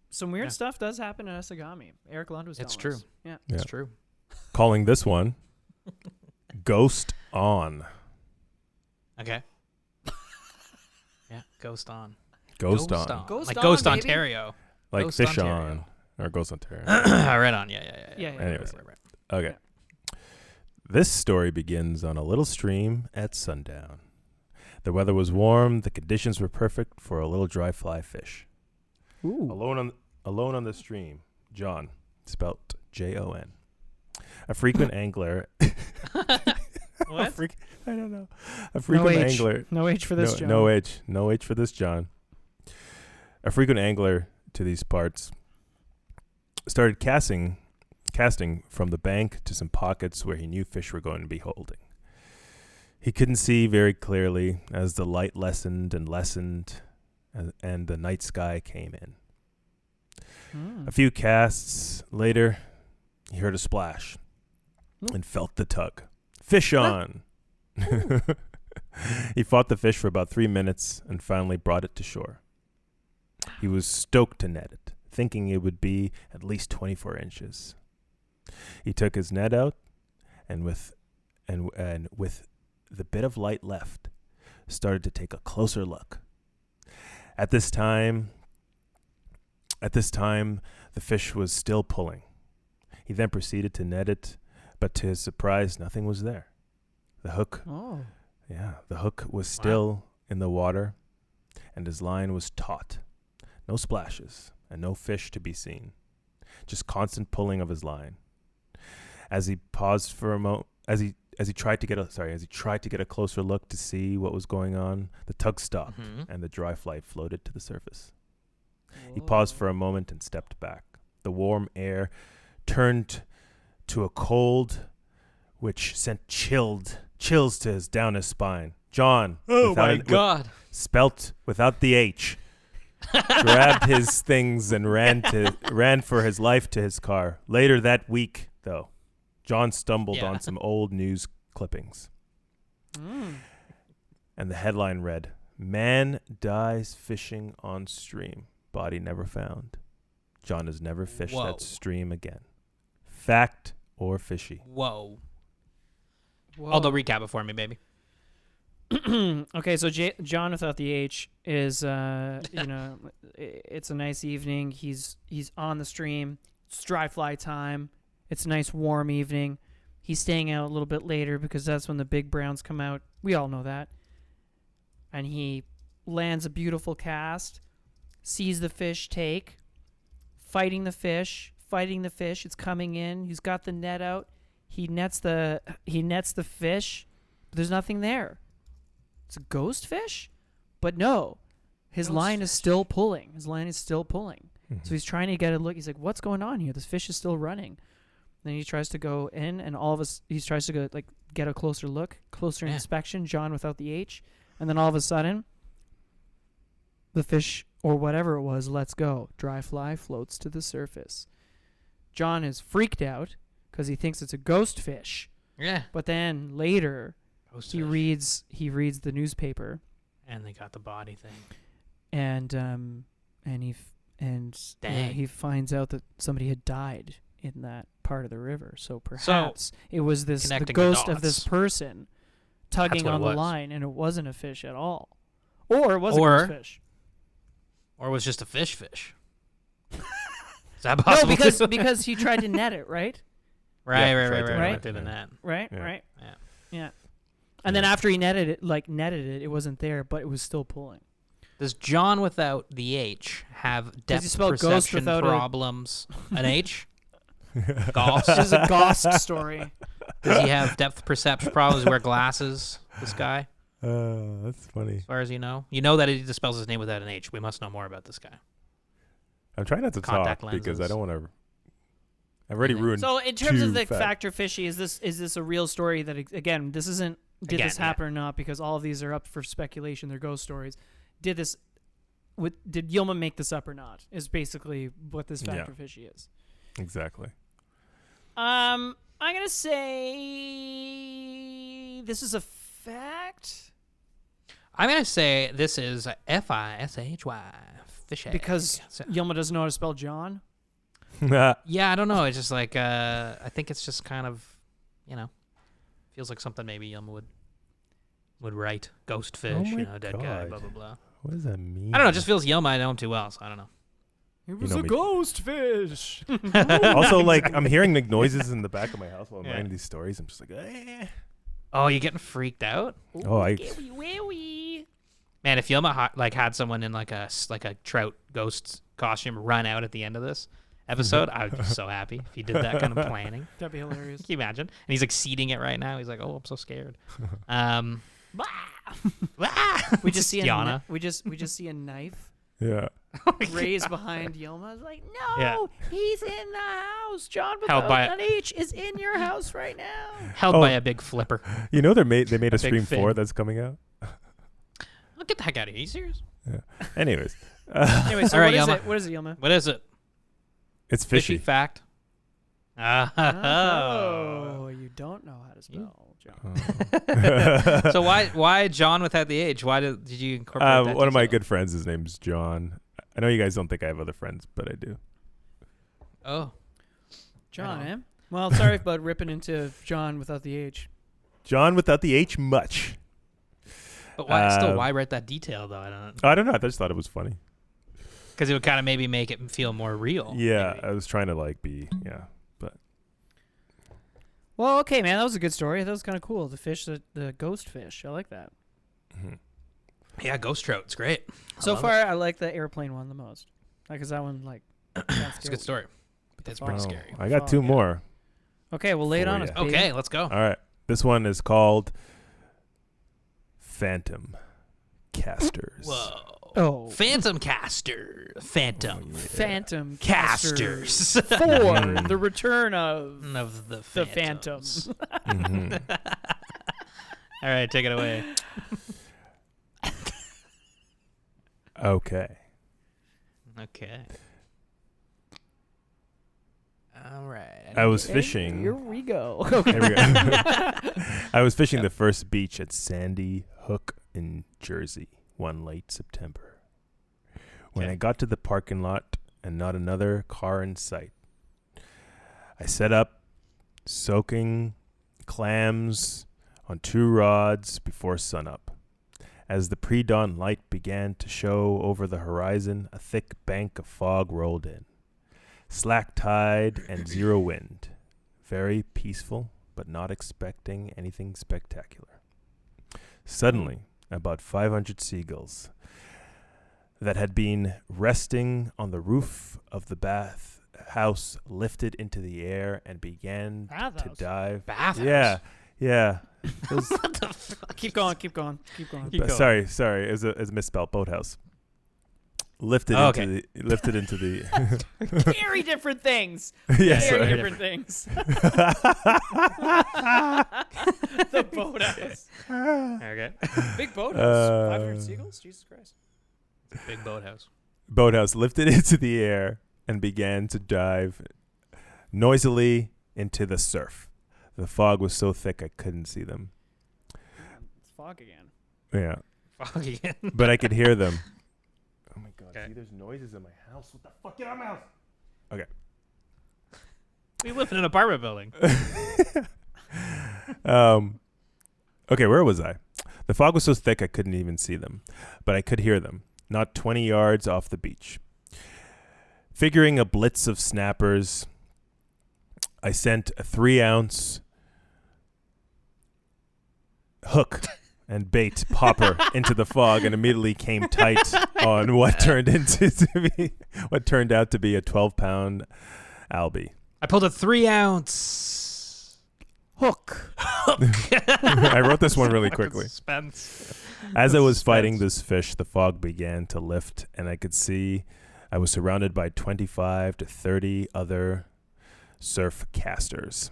Some weird Yeah. stuff does happen in Esagami. Eric Lund was It's telling true. us. Yeah. It's Yeah. true. Calling this one Ghost On. Okay. Yeah, Ghost On. Ghost On. Ghost like On, Ghost baby. Ontario. Like Ghost Fish Ontario. On. Or Ghost Ontario. Right on. Yeah. Yeah. Anyways. Right. Okay. This story begins on a little stream at sundown. The weather was warm. The conditions were perfect for a little dry fly fish. Ooh. Alone on the stream, John, spelt Jon. A frequent angler. What? I don't know. A frequent H. angler. No H for this, John. No H. No H for this, John. A frequent angler to these parts started casting from the bank to some pockets where he knew fish were going to be holding. He couldn't see very clearly as the light lessened and lessened and the night sky came in. A few casts later, he heard a splash and felt the tug. Fish on! He fought the fish for about 3 minutes and finally brought it to shore. He was stoked to net it, thinking it would be at least 24 inches. He took his net out and with the bit of light left, started to take a closer look. At this time, the fish was still pulling. He then proceeded to net it, but to his surprise, nothing was there. The hook was still in the water, and his line was taut. No splashes, and no fish to be seen. Just constant pulling of his line. As he paused for a moment, as he tried to get a closer look to see what was going on, the tug stopped and the dry fly floated to the surface. He paused for a moment and stepped back. The warm air turned to a cold which sent chills down his spine. John, Oh my God. spelt without the H, grabbed his things and ran for his life to his car. Later that week, though, John stumbled on some old news clippings. And the headline read, "Man dies fishing on stream. Body never found. John has never fished that stream again." Fact or fishy? Whoa. Although recap it for me, baby. Okay, so John without the H is, it's a nice evening. He's on the stream. It's dry fly time. It's a nice warm evening. He's staying out a little bit later because that's when the big browns come out. We all know that. And he lands a beautiful cast, sees the fish take, fighting the fish. It's coming in. He's got the net out. He nets the fish. But there's nothing there. It's a ghost fish? But no. His line is still pulling. So he's trying to get a look. He's like, what's going on here? This fish is still running. Then he tries to go in, and he tries to go get a closer look, inspection. John without the H, and then all of a sudden, the fish or whatever it was lets go. Dry fly floats to the surface. John is freaked out because he thinks it's a ghost fish. Yeah. But then later, Ghost he fish. reads the newspaper, And they got the body thing. and he finds out that somebody had died in that part of the river. So perhaps it was the connecting the ghost of this dots. person tugging what it on the was. line, and it wasn't a fish at all, or it was a ghost fish. Or it was just a fish. Is that No, possible? because he tried to net it, right? Right. Right. Went through the net. Right. Yeah. Yeah. And then after he netted it, it wasn't there, but it was still pulling. Does John without the H have Does he depth spell ghost perception without a- problems? An H? Ghost? This is a ghost story. Does he have depth perception problems? Does he wear glasses, this guy, That's funny. as far as you know? You know that he just spells his name without an H. We must know more about this guy. I'm trying not to Contact talk because I lenses. don't want to. I've already ruined. So in terms of the fact. factor fishy, is this a real story that again this isn't did Again, this happen or not, because all of these are up for speculation. They're ghost stories. Did Yilma make this up or not? Is basically what this factor fishy is. Exactly. I'm gonna say this is a fact I'm going to say this is Fishy. Fishy. because So- Yilma doesn't know how to spell John. yeah, I don't know. It's just like, I think it's just kind of, feels like something maybe Yilma would write. Ghost fish, Oh my dead guy, God. blah, blah, blah. What does that mean? I don't know. It just feels Yilma. I know him too well, so I don't know. It was a ghost fish. Also, like, I'm hearing like noises in the back of my house while I'm Yeah. writing these stories. I'm just like, eh. Oh, you getting freaked out? Oh, I. Man, if Yilma had someone in like a trout ghost costume run out at the end of this episode, I would be so happy if he did that kind of planning. That'd be hilarious. Can you imagine? And he's like seeding it right now. He's like, "Oh, I'm so scared." We just see Yana. we just see a knife Yeah. raised behind Yilma. I was like, no, Yeah. he's in the house. John Held by- without an H is in your house right now. held Oh. by a big flipper. You know they made a big Scream fin. 4 that's coming out. Oh, get the heck out of here! Are you serious? Anyways, Anyway, so All right, what is Yilma. it? What is it, Yilma? What is it? it's Fishy fishy. fact. Oh, you don't know how to spell John. So why John without the H? Why did you incorporate that? One of my detail? good friends, his name's John. I know you guys don't think I have other friends, but I do. Oh, John, Right eh? Well, sorry about ripping into John without the H. John without the H much. but why write that detail though? I don't know. I just thought it was funny. Because it would kind of maybe make it feel more real. Yeah, maybe. I was trying to but Well, okay, man, that was a good story. That was kind of cool. The fish, the ghost fish. I like that. Yeah, ghost trout. It's great. So love far, I like the airplane one the most. Because that one, like, It's a good story. the It's pretty fog. scary. I got Fog, two yeah. more. Okay, well, lay it For on ya. us, baby. Okay, let's go. All right, this one is called Phantom Casters. Whoa. Oh. Phantom caster. Phantom. Phantom Casters. For the return of Of the the phantoms. Phantom. Mhm. All right, take it away. Okay. Okay. All right. I was fishing. Here we go. There we go. I was fishing the first beach at Sandy Hook in Jersey one late September. When Okay. I got to the parking lot and not another car in sight, I set up soaking clams on 2 rods before sunup. As the pre-dawn light began to show over the horizon, a thick bank of fog rolled in. Slack tide and 0 wind. Very peaceful, but not expecting anything spectacular. Suddenly, about 500 seagulls that had been resting on the roof of the bath house lifted into the air and began to Bathhouse? dive. Bathhouse? Yeah. Those- What the fuck? Keep going. Keep going. Keep But going. sorry, it was a misspelled boathouse. Lifted Oh, into the Very different things. yes, Very sorry. different things. The boathouse. Okay. Big boathouse. 500 Uh, seagulls? Jesus Christ. Big boathouse. boathouse lifted into the air and began to dive noisily into the surf. The fog was so thick I couldn't see them. It's fog again. Yeah, Fog again. but I could hear them. Oh my god! Okay. See, there's noises in my house. What the fuck? Get out of my house! We live in an apartment building. Okay, where was I? The fog was so thick I couldn't even see them, but I could hear them, not 20 yards off the beach. Figuring a blitz of snappers, I sent a 3-ounce hook and bait popper into the fog and immediately came tight on what turned out to be a 12-pound albie. I pulled a 3-ounce Hook. I wrote this one really quickly. Suspense. As I was fighting this fish, the fog began to lift, and I could see I was surrounded by 25 to 30 other surf casters.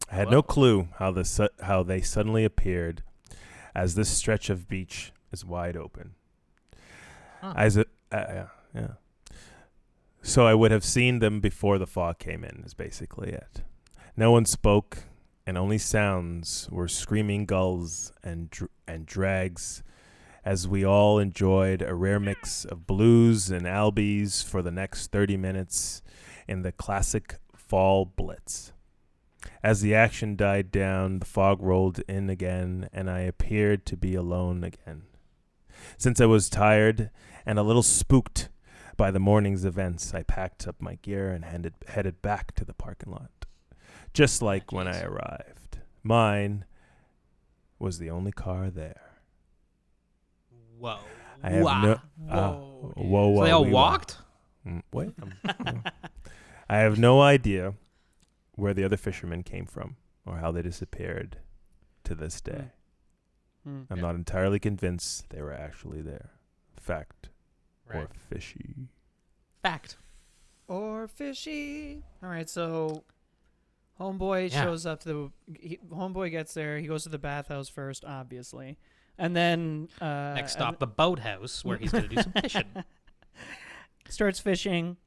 I had no clue how they suddenly appeared, as this stretch of beach is wide open. Huh. Yeah. So I would have seen them before the fog came in, is basically it. No one spoke, and only sounds were screaming gulls and drags as we all enjoyed a rare mix of blues and albies for the next 30 minutes in the classic fall blitz. As the action died down, the fog rolled in again, and I appeared to be alone again. Since I was tired and a little spooked by the morning's events, I packed up my gear and headed back to the parking lot. Just like when I arrived. Mine was the only car there. Whoa. I have no... whoa. So they all walked? Wait. I have no idea where the other fishermen came from or how they disappeared to this day. I'm not entirely convinced they were actually there. Fact or fishy. Fact. Or fishy. All right, so homeboy shows up to homeboy gets there. He goes to the bathhouse first, obviously. And then... Next stop, the boathouse, where he's going to do some fishing. Starts fishing.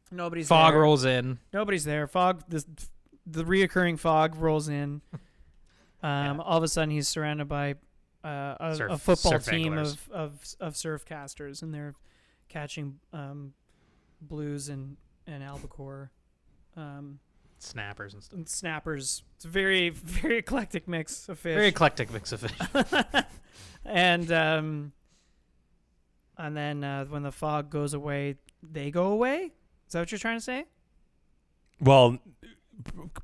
Nobody's Fog there. rolls in. Nobody's there. The reoccurring fog rolls in. All of a sudden, he's surrounded by a football team of surf casters, and they're catching blues and albacore, snappers and stuff. Snappers. It's a very, very eclectic mix of fish. Very eclectic mix of fish. And then when the fog goes away, they go away. Is that what you're trying to say? Well,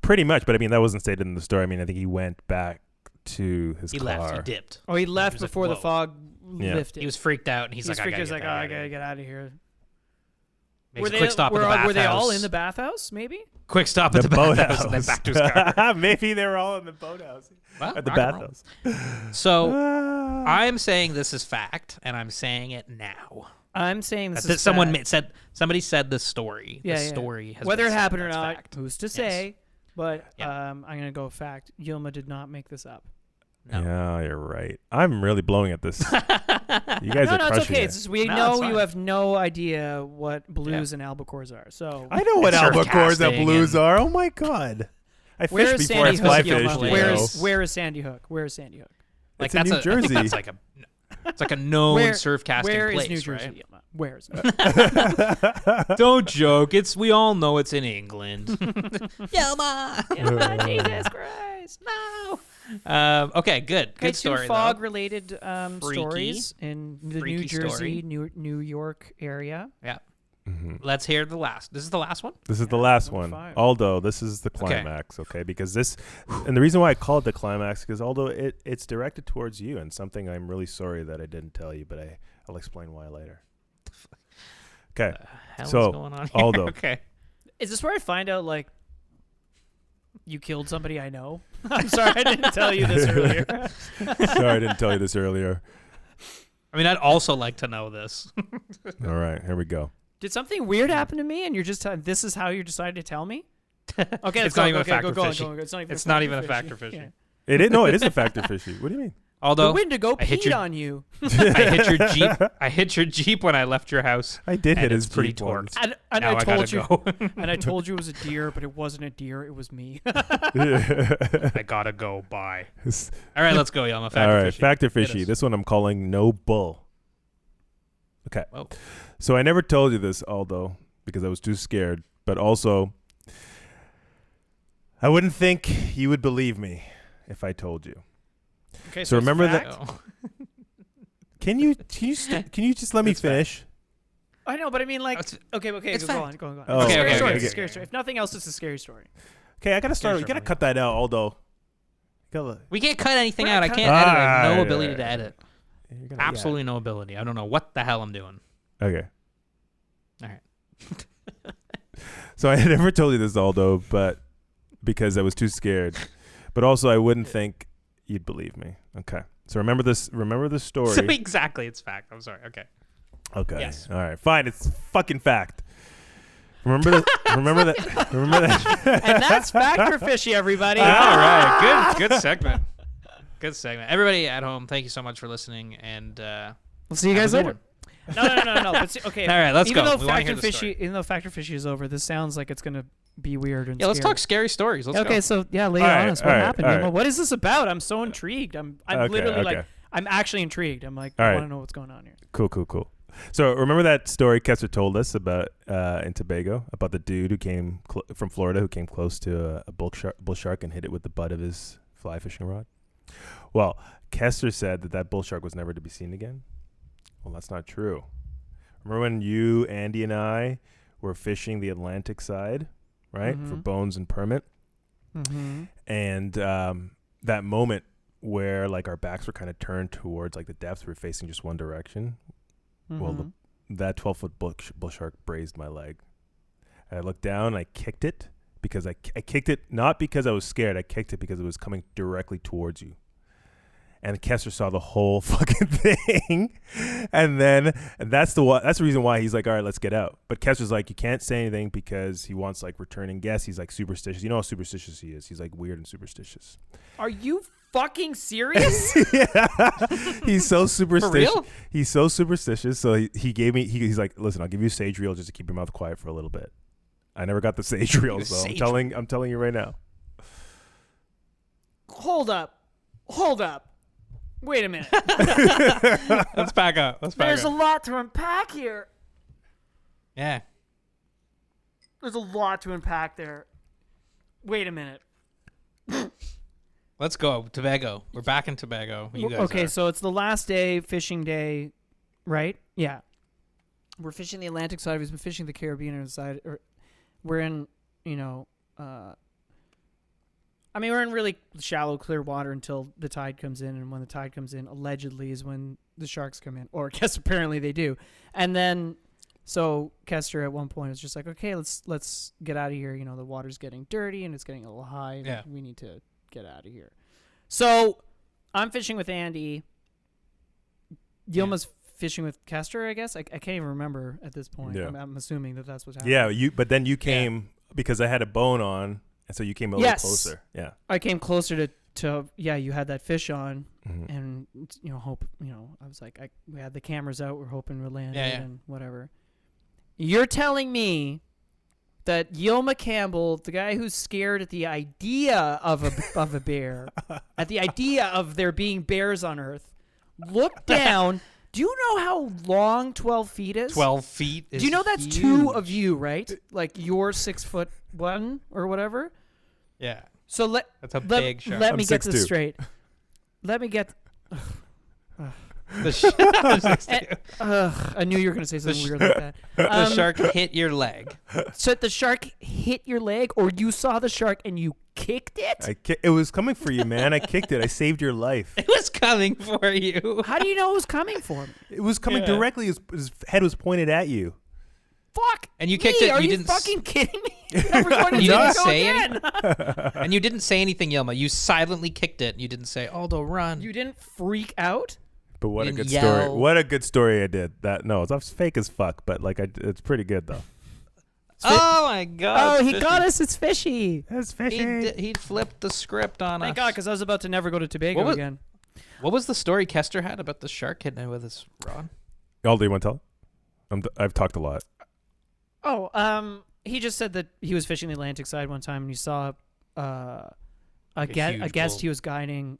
pretty much, but I mean, that wasn't stated in the story. I mean, I think he went back to his car. He left. He dipped. Oh, he left before the fog lifted. He was freaked out, and he's like, I gotta get out of here. Makes a quick stop at the bathhouse. Were they all in the bathhouse, maybe? Quick stop at the bathhouse and then back to his car. Maybe they were all in the boathouse. Well, at the bathhouse. So, I'm saying this is fact, and I'm saying it now. I'm saying this is fact. Somebody said this story. Yeah, this story has whether been it happened or said, not, fact. who's to say? But I'm going to go fact. Yilma did not make this up. No. Yeah, you're right. I'm really blowing at this. You guys are crushing it's okay. it. We know you have no idea what blues and albacores are. So I know what albacores and blues are. Oh my god! I fished before I fly fished. Where is Sandy Hook? Where is Sandy Hook? Like it's in New Jersey. It's like a known surf casting place. Where is New Jersey? Right? Where is Don't joke. We all know it's in England. Yelma! Jesus Christ! No. Okay, good. Good story. Two fog-related stories in the New Jersey, New York area. Yeah. Mm-hmm. Let's hear the last. This is the last one? This is the last one. 5. Although this is the climax, okay? Because this, and the reason why I call it the climax, because although it's directed towards you and something I'm really sorry that I didn't tell you, but I'll explain why later. Okay. So, going on here? Aldo. Okay. Is this where I find out, like, you killed somebody I know? I'm sorry I didn't tell you this earlier. Sorry I didn't tell you this earlier. I mean, I'd also like to know this. All right, here we go. Did something weird happen to me and you're just this is how you decided to tell me? Okay, it's not even a factor fishy. It's not even a factor fishy. Yeah. It is a factor fishy. What do you mean? Although the Wendigo peed on you. I hit your Jeep when I left your house. I did hit his pretty Jeep torqued. And now I told you go. and I told you it was a deer, but it wasn't a deer, it was me. I gotta go. Bye. All right, let's go, Yelma. Factor fishy. This one I'm calling no bull. Okay. Whoa. So I never told you this, Aldo, because I was too scared. But also, I wouldn't think you would believe me if I told you. Okay, so remember that. Oh. Can you just let me finish? I know, but I mean, like, okay, go on. Oh, scary story. okay. It's a scary story. If nothing else, it's a scary story. Okay, I gotta start. You gotta cut that out, Aldo. We can't cut anything out. I can't edit. I have no ability to edit. Absolutely no ability. I don't know what the hell I'm doing. Okay. All right. So I never told you this, Aldo, but because I was too scared. But also, I wouldn't think you'd believe me. Okay. So remember this story. So exactly, it's fact. I'm sorry. Okay. Okay. Yes. All right. Fine. It's fucking fact. Remember that. And that's Factor Fishy, everybody. All right. Good segment. Good segment. Everybody at home, thank you so much for listening, and we'll see you guys later. No. But see, okay. All right, let's even go. Though We wanna hear Factor the Fishy, story. even though Factor Fishy is over, this sounds like it's gonna be weird and Yeah, let's scary. talk scary stories. Let's Okay, go. so yeah, lay All it right, on us. all What right, happened? all Yuma? right. What is this about? I'm so intrigued. I'm Okay, literally okay. like, I'm actually intrigued. I'm like, All I right. want to know what's going on here. Cool. So remember that story Kessler told us about in Tobago about the dude who came from Florida who came close to a bull shark and hit it with the butt of his fly fishing rod? Well, Kessler said that bull shark was never to be seen again. Well, that's not true. Remember when you, Andy, and I were fishing the Atlantic side, right, for bones and permit? Mm-hmm. And that moment where like our backs were kind of turned towards like the depths, we were facing just one direction. Well, that 12-foot bull shark grazed my leg. I looked down, I kicked it because I kicked it not because I was scared. I kicked it because it was coming directly towards you. And Kessler saw the whole fucking thing, and that's the reason why he's like, all right, let's get out. But Kessler's like, you can't say anything because he wants like returning guests. He's like superstitious. You know how superstitious he is. He's like weird and superstitious. Are you fucking serious? Yeah, he's so superstitious. For real? He's so superstitious. So he gave me. He's like, listen, I'll give you a sage reel just to keep your mouth quiet for a little bit. I never got the sage reel, so I'm telling you right now. Hold up. Wait a minute. Let's back up. There's a lot to unpack here. Yeah. There's a lot to unpack there. Wait a minute. Let's go. Tobago. We're back in Tobago. You guys Okay, are. so it's the last day, fishing day, right? Yeah. We're fishing the Atlantic side. We've been fishing the Caribbean side. We're in, we're in really shallow, clear water until the tide comes in. And when the tide comes in, allegedly, is when the sharks come in. Or I guess apparently they do. And then, so Kester at one point was just like, okay, let's get out of here. The water's getting dirty and it's getting a little high. Yeah. We need to get out of here. So I'm fishing with Andy. Yilma's fishing with Kester, I guess. I can't even remember at this point. Yeah. I'm assuming that's what's happening. Yeah, but then you came because I had a bone on, and so you came a little closer. Yeah. I came closer to you had that fish on, Mhm. and I was like, we had the cameras out, we're hoping we'll land Yeah, it yeah. and whatever. You're telling me that Yilma Campbell, the guy who's scared at the idea of a bear, at the idea of there being bears on Earth, looked down. Do you know how long 12 feet is? 12 feet is Do you know that's huge. two of you, right? Like you're 6'1" or whatever. Yeah. So That's a big shark. Let I'm me get this 6'2". straight. Let me get. The shark, I knew you were going to say something weird like that. the shark hit your leg. So the shark hit your leg, or you saw the shark and you kicked it? It was coming for you, man. I kicked it. I saved your life. It was coming for you. How do you know it was coming for me? It was coming Yeah. directly. His head was pointed at you. Fuck. And you kicked me. it, Are you you didn't fucking kidding me? Never going to You do didn't it say again. And you didn't say anything, Yilma. You silently kicked it. You didn't say, Aldo, run. You didn't freak out? But what a didn't good yell. story! What a good story I did. It's fake as fuck, but it's pretty good though. Oh, my God. Oh, he Fishy. got us. It's Fishy. That's He flipped the script on Thank us. God, because I was about to never go to Tobago What was- again. What was the story Kester had about the shark hitting it with his rod? Aldo, you want to tell? I've talked a lot. Oh, he just said that he was fishing the Atlantic side one time and he saw a huge guest bull. he was guiding.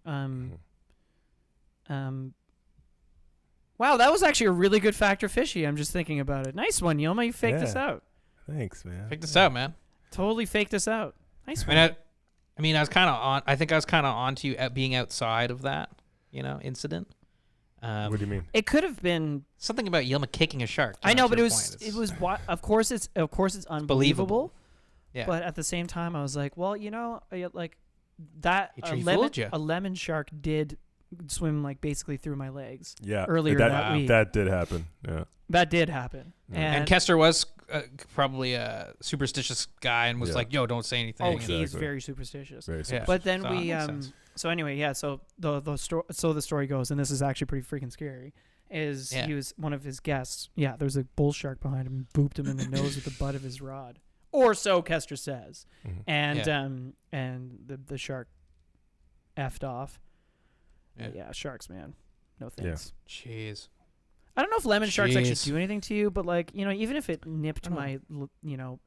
Wow, that was actually a really good Factor Fishy. I'm just thinking about it. Nice one, Yilma. You faked us Yeah. out. Thanks, man. Check this out, man. Totally faked us out. Nice one. I mean, I was kind of on. I think I was kind of on to you at being outside of that, incident. What do you mean? It could have been. Something about Yilma kicking a shark. I know, but to it your was. point. It was. Of course, it's unbelievable. believable. Yeah. But at the same time, I was like, well, like that. A lemon shark did swim like basically through my legs. Yeah. Earlier that week. That did happen. Yeah. That did happen. Yeah. And Kester was probably a superstitious guy and was like, "Yo, don't say anything." Oh, you know? he's Exactly. very superstitious. Very Yeah. simple. But then So we that makes sense. so anyway, yeah, so the story goes, and this is actually pretty freaking scary, is Yeah. he was one of his guests. Yeah, there's a bull shark behind him, booped him in the nose with the butt of his rod. Or so Kester says. Mhm. And and the shark effed off. Yeah. Yeah, sharks, man. No thanks. Jeez. I don't know if lemon sharks actually Jeez. do anything to you, but like, even if it nipped my,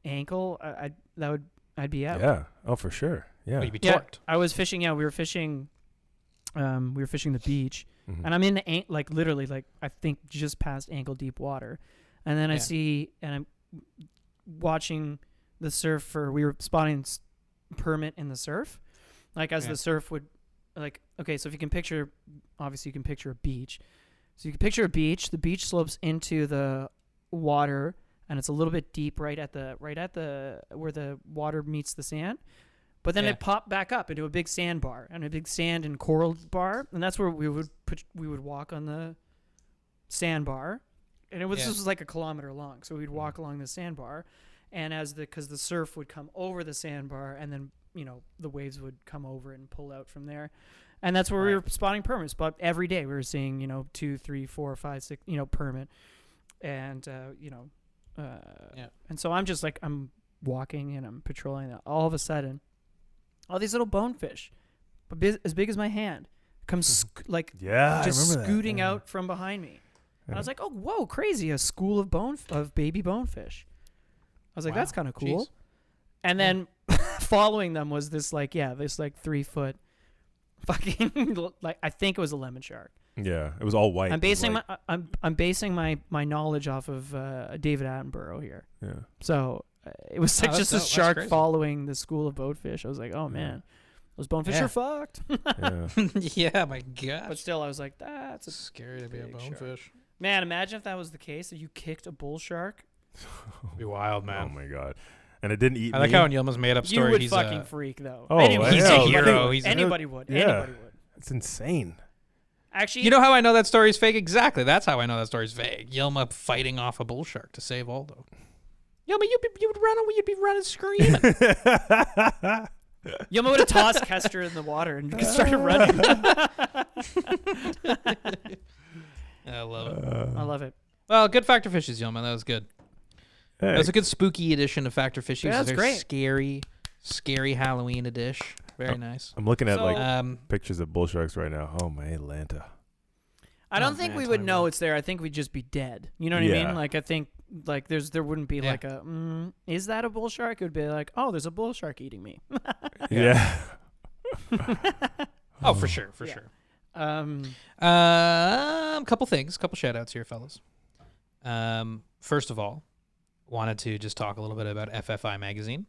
ankle, I'd be out. Yeah. Oh, for sure. Yeah. Oh, you'd be Yeah, torqued. I was fishing. Yeah, we were fishing the beach, Mhm. and I'm in the literally I think just past ankle deep water, and then I Yeah. see and I'm watching the surf for we were spotting permit in the surf, like as Yeah. the surf would okay. So if you can picture, obviously you can picture a beach. So you can picture a beach. The beach slopes into the water, and it's a little bit deep right at the where the water meets the sand. But then Yeah. it popped back up into a big sandbar and a big sand and coral bar, and that's where we would walk on the sandbar, and it was Yeah. just like a kilometer long. So we'd walk along the sandbar, and because the surf would come over the sandbar, and then the waves would come over and pull out from there, and that's where we were spotting permits. But every day we were seeing 2, 3, 4, 5, 6 permit, and and so I'm walking and I'm patrolling. And all of a sudden, all these little bonefish, as big as my hand, come Yeah. just I remember scooting that. Yeah. out from behind me. And I Yeah. was like, oh, whoa, crazy. A school of baby bonefish. I was like, Wow. that's kind of cool. Jeez. And then following them was this 3-foot fucking, I think it was a lemon shark. Yeah. It was all white. I'm It was basing like- I'm basing my knowledge off of David Attenborough here. Yeah. So it was Oh, that's just a dope. That's shark crazy. following the school of bonefish. I was like, oh, man, those bonefish Yeah. are fucked. Yeah. Yeah, my gosh. But still, I was like, that's a It's scary to be a big shark. bonefish. Man, imagine if that was the case, that you kicked a bull shark. Be wild, Oh man. my god. And it didn't eat I like me. how Yilma's made up You story. would He's fucking freak, though. Oh, Anyone, he's yeah, a I hero. think- He's a- anybody would. Yeah. Anybody would. It's insane. Actually, You know how I know that story's fake? Exactly. That's how I know that story's fake. Yilma fighting off a bull shark to save Aldo. Yilma, you'd be running screaming. Yuma would have tossed Kester in the water and started running. I love it. I love it. Well, good Factor Fishes, Yilma. That was good. Hey, That was a good spooky edition of Factor Fishes. Yeah, that's Very great. scary Halloween edition. Very nice. I'm looking at So- like pictures of bull sharks right now. Oh my Atlanta. I don't Oh, think man, we tell would me know about it's there. I think we'd just be dead. You know what I Yeah. mean? Like, I think there wouldn't be Yeah. like a is that a bull shark? It would be like, oh, there's a bull shark eating me. Yeah. Oh, for sure, for Yeah. sure. Um, Couple things, couple shout outs here, fellas. First of all, wanted to just talk a little bit about FFI Magazine.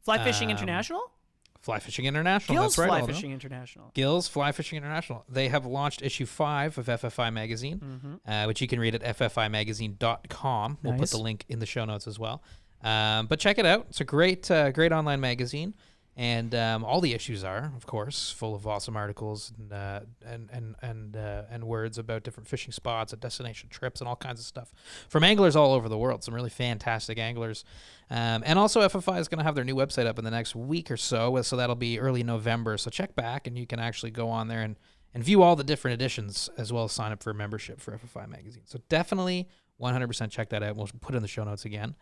Fly Fishing Um, International? Fly Fishing International. Gill's That's right, Fly Aldo. Fishing International. Gill's Fly Fishing International. They have launched issue 5 of FFI Magazine, which you can read at ffimagazine.com. We'll put Nice. the link in the show notes as well. But check it out. It's a great online magazine. And all the issues are, of course, full of awesome articles and words about different fishing spots and destination trips and all kinds of stuff from anglers all over the world. Some really fantastic anglers. And also FFI is going to have their new website up in the next week or so. So that'll be early November. So check back and you can actually go on there and view all the different editions as well as sign up for a membership for FFI Magazine. So definitely 100% check that out. We'll put it in the show notes again.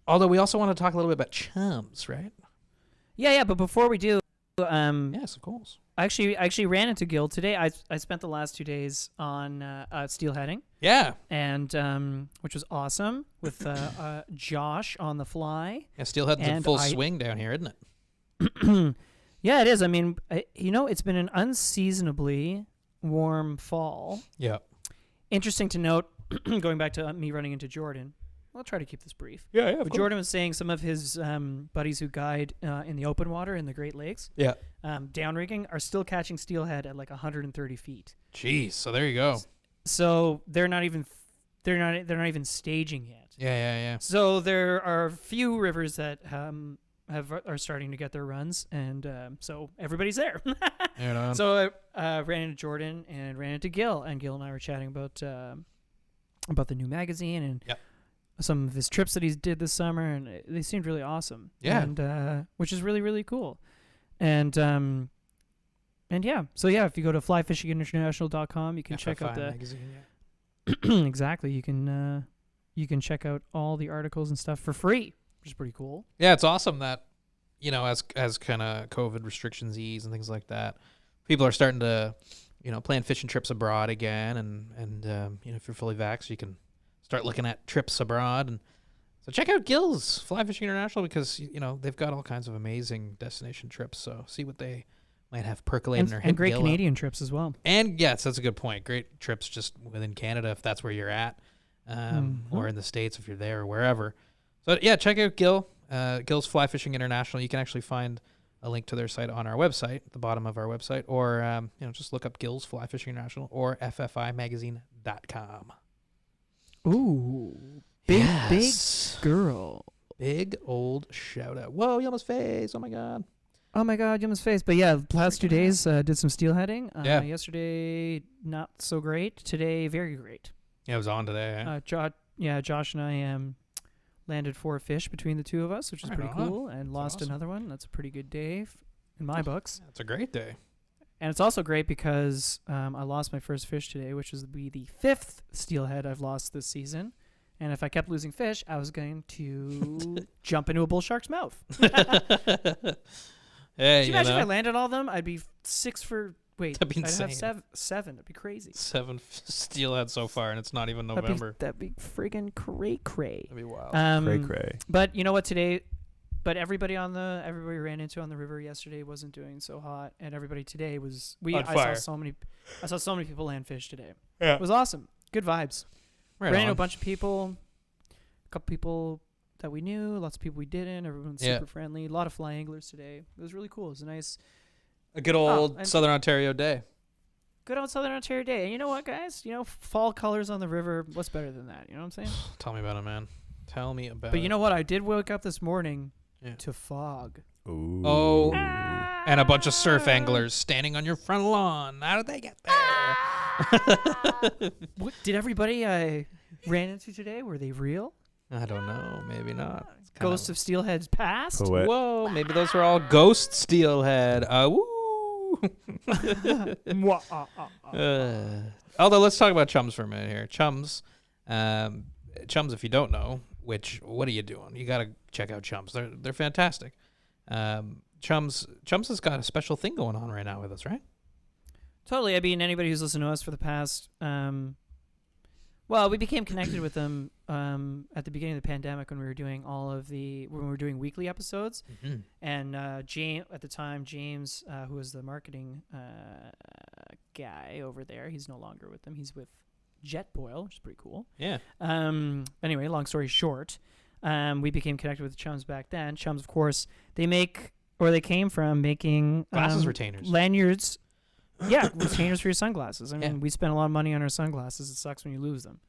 Although we also want to talk a little bit about chums, right? Yeah, but before we do, Yes, of course. I actually ran into Gill today. I spent the last 2 days on steelheading, Yeah. and which was awesome with Josh on the fly. Yeah, steelhead's in And full I- swing down here, isn't it? Yeah, it is. I mean, it's been an unseasonably warm fall. Yeah. Interesting to note, going back to me running into Jordan. I'll try to keep this brief. Yeah, But Jordan was saying some of his buddies who guide in the open water in the Great Lakes, Yeah. downrigging, are still catching steelhead at like 130 feet. Jeez. So there you go. So they're not even staging yet. Yeah. So there are a few rivers that are starting to get their runs, and so everybody's there. Right on. So I ran into Jordan and ran into Gil, and Gil and I were chatting about the new magazine and Yep. some of his trips that he did this summer, and they seemed really awesome. Yeah. and which is really, really cool. And yeah, so yeah, if you go to flyfishinginternational.com, you can check out FFI the magazine. Yeah. exactly. You can check out all the articles and stuff for free, which is pretty cool. Yeah, it's awesome that, as kind of COVID restrictions ease and things like that, people are starting to plan fishing trips abroad again, and if you're fully vaxxed, you can start looking at trips abroad. And so check out Gills Fly Fishing International, because they've got all kinds of amazing destination trips. So see what they might have percolating and great Canadian trips as well. And yes, that's a good point. Great trips just within Canada if that's where you're at, or in the States if you're there, or wherever. So yeah, check out Gills Fly Fishing International. You can actually find a link to their site on our website, at the bottom of our website, or just look up Gills Fly Fishing International or ffimagazine.com. Ooh, big girl. Big old shout out. Whoa, you almost face. Oh my god. Oh my god, you almost face. But yeah, last 2 days did some steelheading. Yeah. Yesterday not so great. Today very great. Yeah, it was on today. Josh and I landed 4 fish between the two of us, which is pretty cool, and lost another one. That's a pretty good day in my books. That's a great day. And it's also great because I lost my first fish today, which is the 5th steelhead I've lost this season. And if I kept losing fish, I was going to jump into a bull shark's mouth. Hey, Could you imagine if I landed all of them? I'd be 6 for... Wait, that'd be insane. I'd have 7. That'd be crazy. 7 steelhead so far, and it's not even November. That'd be friggin' cray-cray. That'd be wild. Cray-cray. But you know what, today... But everybody we ran into on the river yesterday wasn't doing so hot, and everybody today was... On fire. I saw so many people land fish today. Yeah. It was awesome. Good vibes. Right Ran on. into a bunch of people, a couple people that we knew, lots of people we didn't. Everyone's super friendly. A lot of fly anglers today. It was really cool. It was a nice... A good old Southern Ontario day. Good old Southern Ontario day. And you know what, guys? Fall colors on the river. What's better than that? You know what I'm saying? Tell me about it, man. Tell me about it. But you know what? I did wake up this morning to fog. Ooh. Oh. And a bunch of surf anglers standing on your front lawn. How did they get there? What did everybody I ran into today? Were they real? I don't know. Maybe not. Ghosts of Steelhead's past? Poet. Whoa, maybe those were all ghost steelhead. Woo. Although, let's talk about chums for a minute here. Chums, if you don't know, what are you doing? You got to check out Chums. They're fantastic. Chums has got a special thing going on right now with us, right? Totally. I mean, anybody who's listened to us for the past, we became connected with them at the beginning of the pandemic when we were doing weekly episodes. Mm-hmm. And James, at the time, who was the marketing guy over there, he's no longer with them. He's with Jetboil, which is pretty cool. Yeah. Anyway, long story short, we became connected with Chums back then. Chums, of course, they came from making glasses retainers, lanyards. Yeah, retainers for your sunglasses. I mean, we spent a lot of money on our sunglasses. It sucks when you lose them.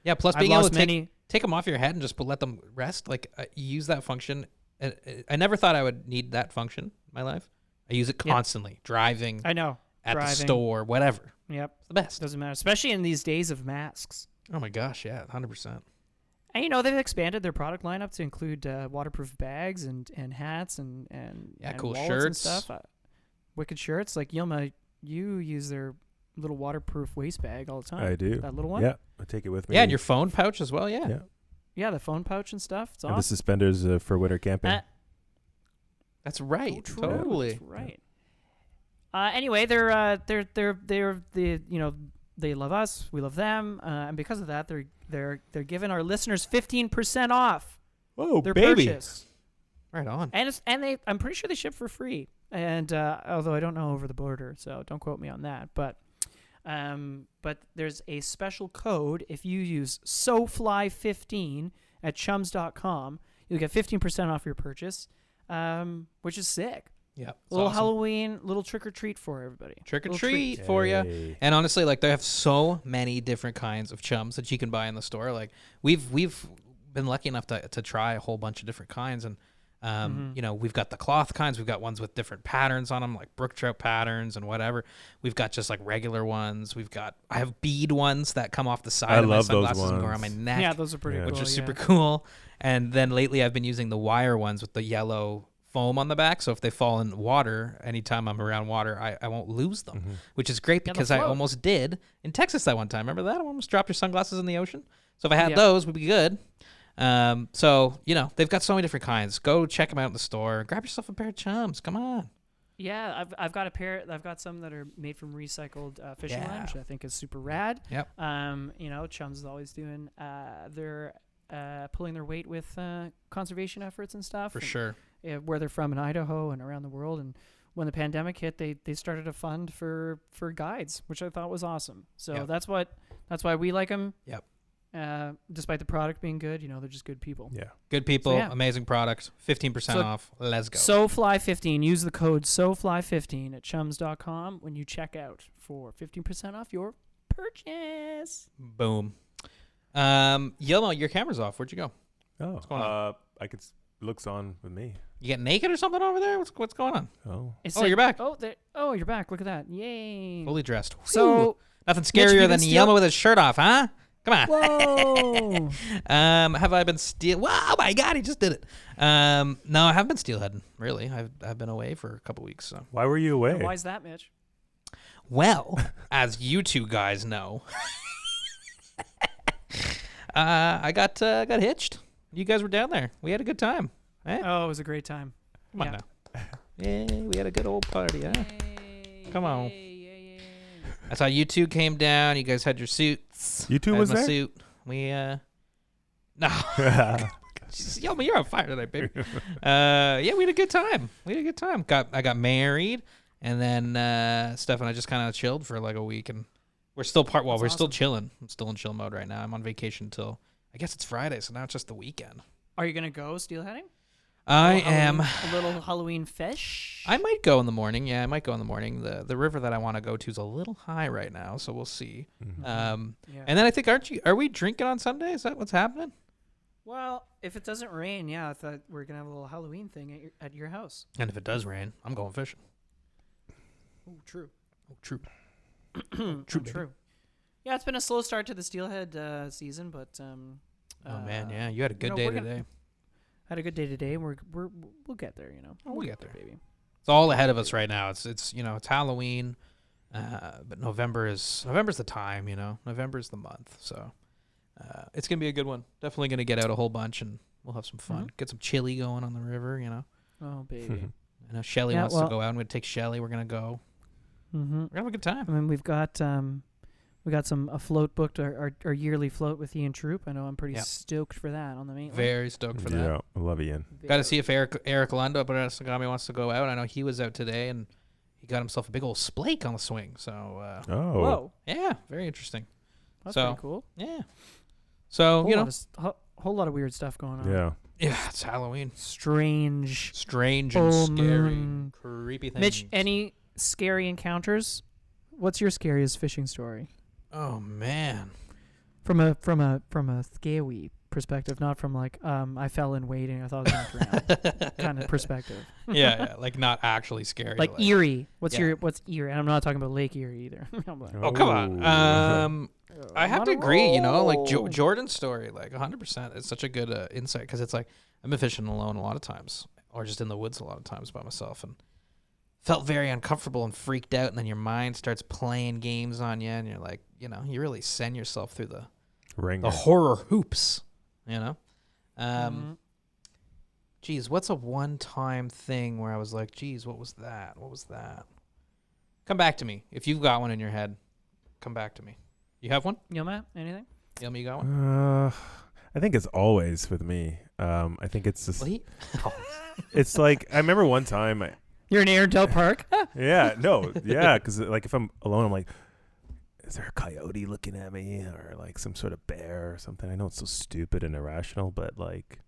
Yeah, plus being able to take them off your head and just let them rest. Like, you use that function. I never thought I would need that function in my life. I use it constantly, driving. I know. The store, whatever. Yep. It's the best. Doesn't matter, especially in these days of masks. Oh my gosh, yeah, 100%. And they've expanded their product lineup to include waterproof bags and hats and cool wallets shirts and stuff. Wicked shirts. Like Yilma, you use their little waterproof waist bag all the time. I do. That little one? Yeah, I take it with me. Yeah, and your phone pouch as well, yeah. Yeah, the phone pouch and stuff. It's and awesome. the suspenders for winter camping. That's right. Totally. That's right. Anyway, they love us, we love them, and because of that, they're giving our listeners 15% off. Oh, their baby. purchase. Right on. And I'm pretty sure they ship for free. And although I don't know over the border, so don't quote me on that. But there's a special code. If you use SoFly15 at chums.com, you'll get 15% off your purchase, which is sick. Yeah. A little awesome. Halloween, little trick or treat for everybody. Trick or treat for you. And honestly, like, they have so many different kinds of chums that you can buy in the store. Like, we've been lucky enough to try a whole bunch of different kinds, and we've got the cloth kinds. We've got ones with different patterns on them, like brook trout patterns and whatever. We've got just like regular ones. I have bead ones that come off the side of my sunglasses and go around my neck. Yeah, those are pretty cool. Which is super cool. And then lately I've been using the wire ones with the yellow foam on the back, so if they fall in water, anytime I'm around water, I won't lose them, which is great because I almost did in Texas that one time. Remember that? I almost dropped your sunglasses in the ocean. So if I had those, we'd be good. So they've got so many different kinds. Go check them out in the store. Grab yourself a pair of Chums. Come on. Yeah, I've got a pair. I've got some that are made from recycled fishing line, which I think is super rad. Yep. Chums is always doing. They're pulling their weight with conservation efforts and stuff. For sure. Where they're from in Idaho and around the world. And when the pandemic hit, they started a fund for guides, which I thought was awesome. So that's why we like them. Yep. Despite the product being good, they're just good people. Yeah. Good people, So, yeah. amazing product, 15% off. Let's go. SoFly15. Use the code SoFly15 at chums.com when you check out for 15% off your purchase. Boom. Yelmo, your camera's off. Where'd you go? Oh, What's going on? looks on with me. You get naked or something over there? What's going on? Oh. You're back. You're back. Look at that. Yay. Fully dressed. So, Whew. Nothing scarier than Yelmo with his shirt off, huh? Come on. Whoa. Have I been Oh my God, he just did it. No, I haven't been steelheading. Really, I've been away for a couple weeks. So Why were you away? Why is that, Mitch? well, as you two guys know, I got hitched. You guys were down there. We had a good time. Eh? Oh, it was a great time. Come on now. Yeah, we had a good old party, huh? Come on. I saw you two came down. You guys had your suits. You two I had was my there? Suit. We no. Yo, man, you're on fire tonight, baby. Yeah, we had a good time. I got married, and then Steph and I just kind of chilled for like a week, and we're still we're still chilling. I'm still in chill mode right now. I'm on vacation till I guess it's Friday, so now it's just the weekend. Are you gonna go steelheading? I am. A little Halloween fish. I might go in the morning. Yeah, I might go in the morning. The river that I want to go to is a little high right now, so we'll see. Mm-hmm. And then I think are we drinking on Sunday? Is that what's happening? Well, if it doesn't rain, I thought we were gonna have a little Halloween thing at your house. And if it does rain, I'm going fishing. Oh, true. True. True. Yeah, it's been a slow start to the steelhead season, but Oh man, yeah, you had a good day today. Had a good day today, and we'll get there. We'll get there, baby. It's all ahead of us right now. It's Halloween, but November's the time. November's the month, so it's gonna be a good one. Definitely gonna get out a whole bunch, and we'll have some fun. Get some chili going on the river. Oh baby. I know Shelly wants to go out. I'm gonna take Shelly. We're gonna go. Mm-hmm. We're gonna have a good time. I mean, we got a float booked, our yearly float with Ian Troop. I know I'm pretty stoked for that on the main. Very stoked for that. Yeah, I love Ian. Got to see if Eric Lando up at Asagami wants to go out. I know he was out today, and he got himself a big old splake on the swing. So, whoa, yeah, very interesting. That's pretty cool. Yeah. So whole lot of weird stuff going on. Yeah, it's Halloween. Strange and full scary, moon. creepy things. Mitch, any scary encounters? What's your scariest fishing story? Oh man. From a scary perspective, not from like I fell in wading, I thought I was gonna drown kind of perspective. Yeah, like not actually scary. Like Erie. What's Erie? And I'm not talking about Lake Erie either. Oh come on. I have to agree. Like Jordan's story, like 100%. It's such a good insight because it's like I've been fishing alone a lot of times, or just in the woods a lot of times by myself, and felt very uncomfortable and freaked out, and then your mind starts playing games on you, and you're like, you really send yourself through the horror hoops, Geez, what's a one-time thing where I was like, geez, what was that? Come back to me. If you've got one in your head, come back to me. You have one? Yoma, anything? Yoma, you got one? I think it's always with me. I think it's just... Well, it's like, I remember one time... You're in Arendelle Park? Because like if I'm alone, I'm like, is there a coyote looking at me or like some sort of bear or something? I know it's so stupid and irrational, but like...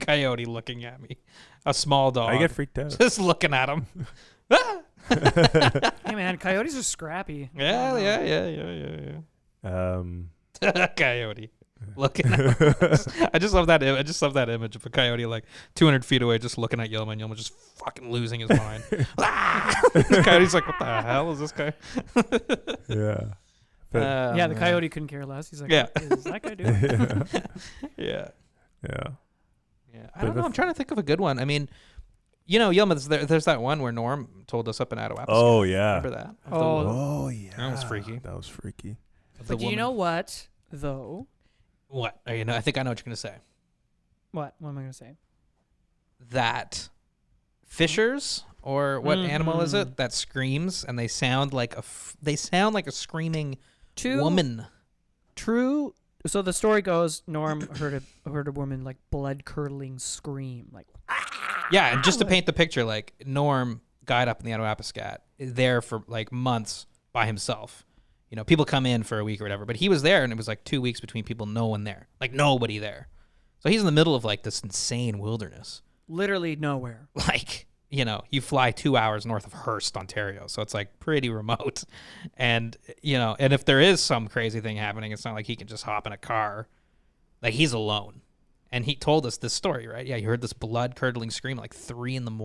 Coyote looking at me. A small dog. I get freaked out. Just looking at him. Hey man, coyotes are scrappy. Yeah. Coyote. Looking at I just love that. I just love that image of a coyote like 200 feet away, just looking at Yelma, and Yelma just fucking losing his mind. The coyote's like, "What the hell is this guy?" Yeah. The coyote couldn't care less. He's like, "What is that guy doing?" Yeah. I don't But know. I'm trying to think of a good one. I mean, Yelma, there's that one where Norm told us up in Attawapiskat. Oh yeah. Remember that? Yeah. That was freaky. But do you know what though? What? I think I know what you're going to say. What am I going to say? That fishers or what animal is Mm-hmm. it that screams and they sound like a screaming woman. True. So the story goes, Norm heard a woman like blood-curdling scream, like Yeah, and just to paint the picture, like Norm, guide up in the Attawapiskat, is there for like months by himself. You know, people come in for a week or whatever, but he was there, and it was like 2 weeks between people, no one there, like nobody there. So he's in the middle of like this insane wilderness. literally nowhere. Like, you know, you fly 2 hours north of Hearst, Ontario, so it's like pretty remote. And, you know, and if there is some crazy thing happening, it's not like he can just hop in a car. Like, he's alone. And he told us this story, right? Yeah, you heard this blood-curdling scream at like 3 a.m.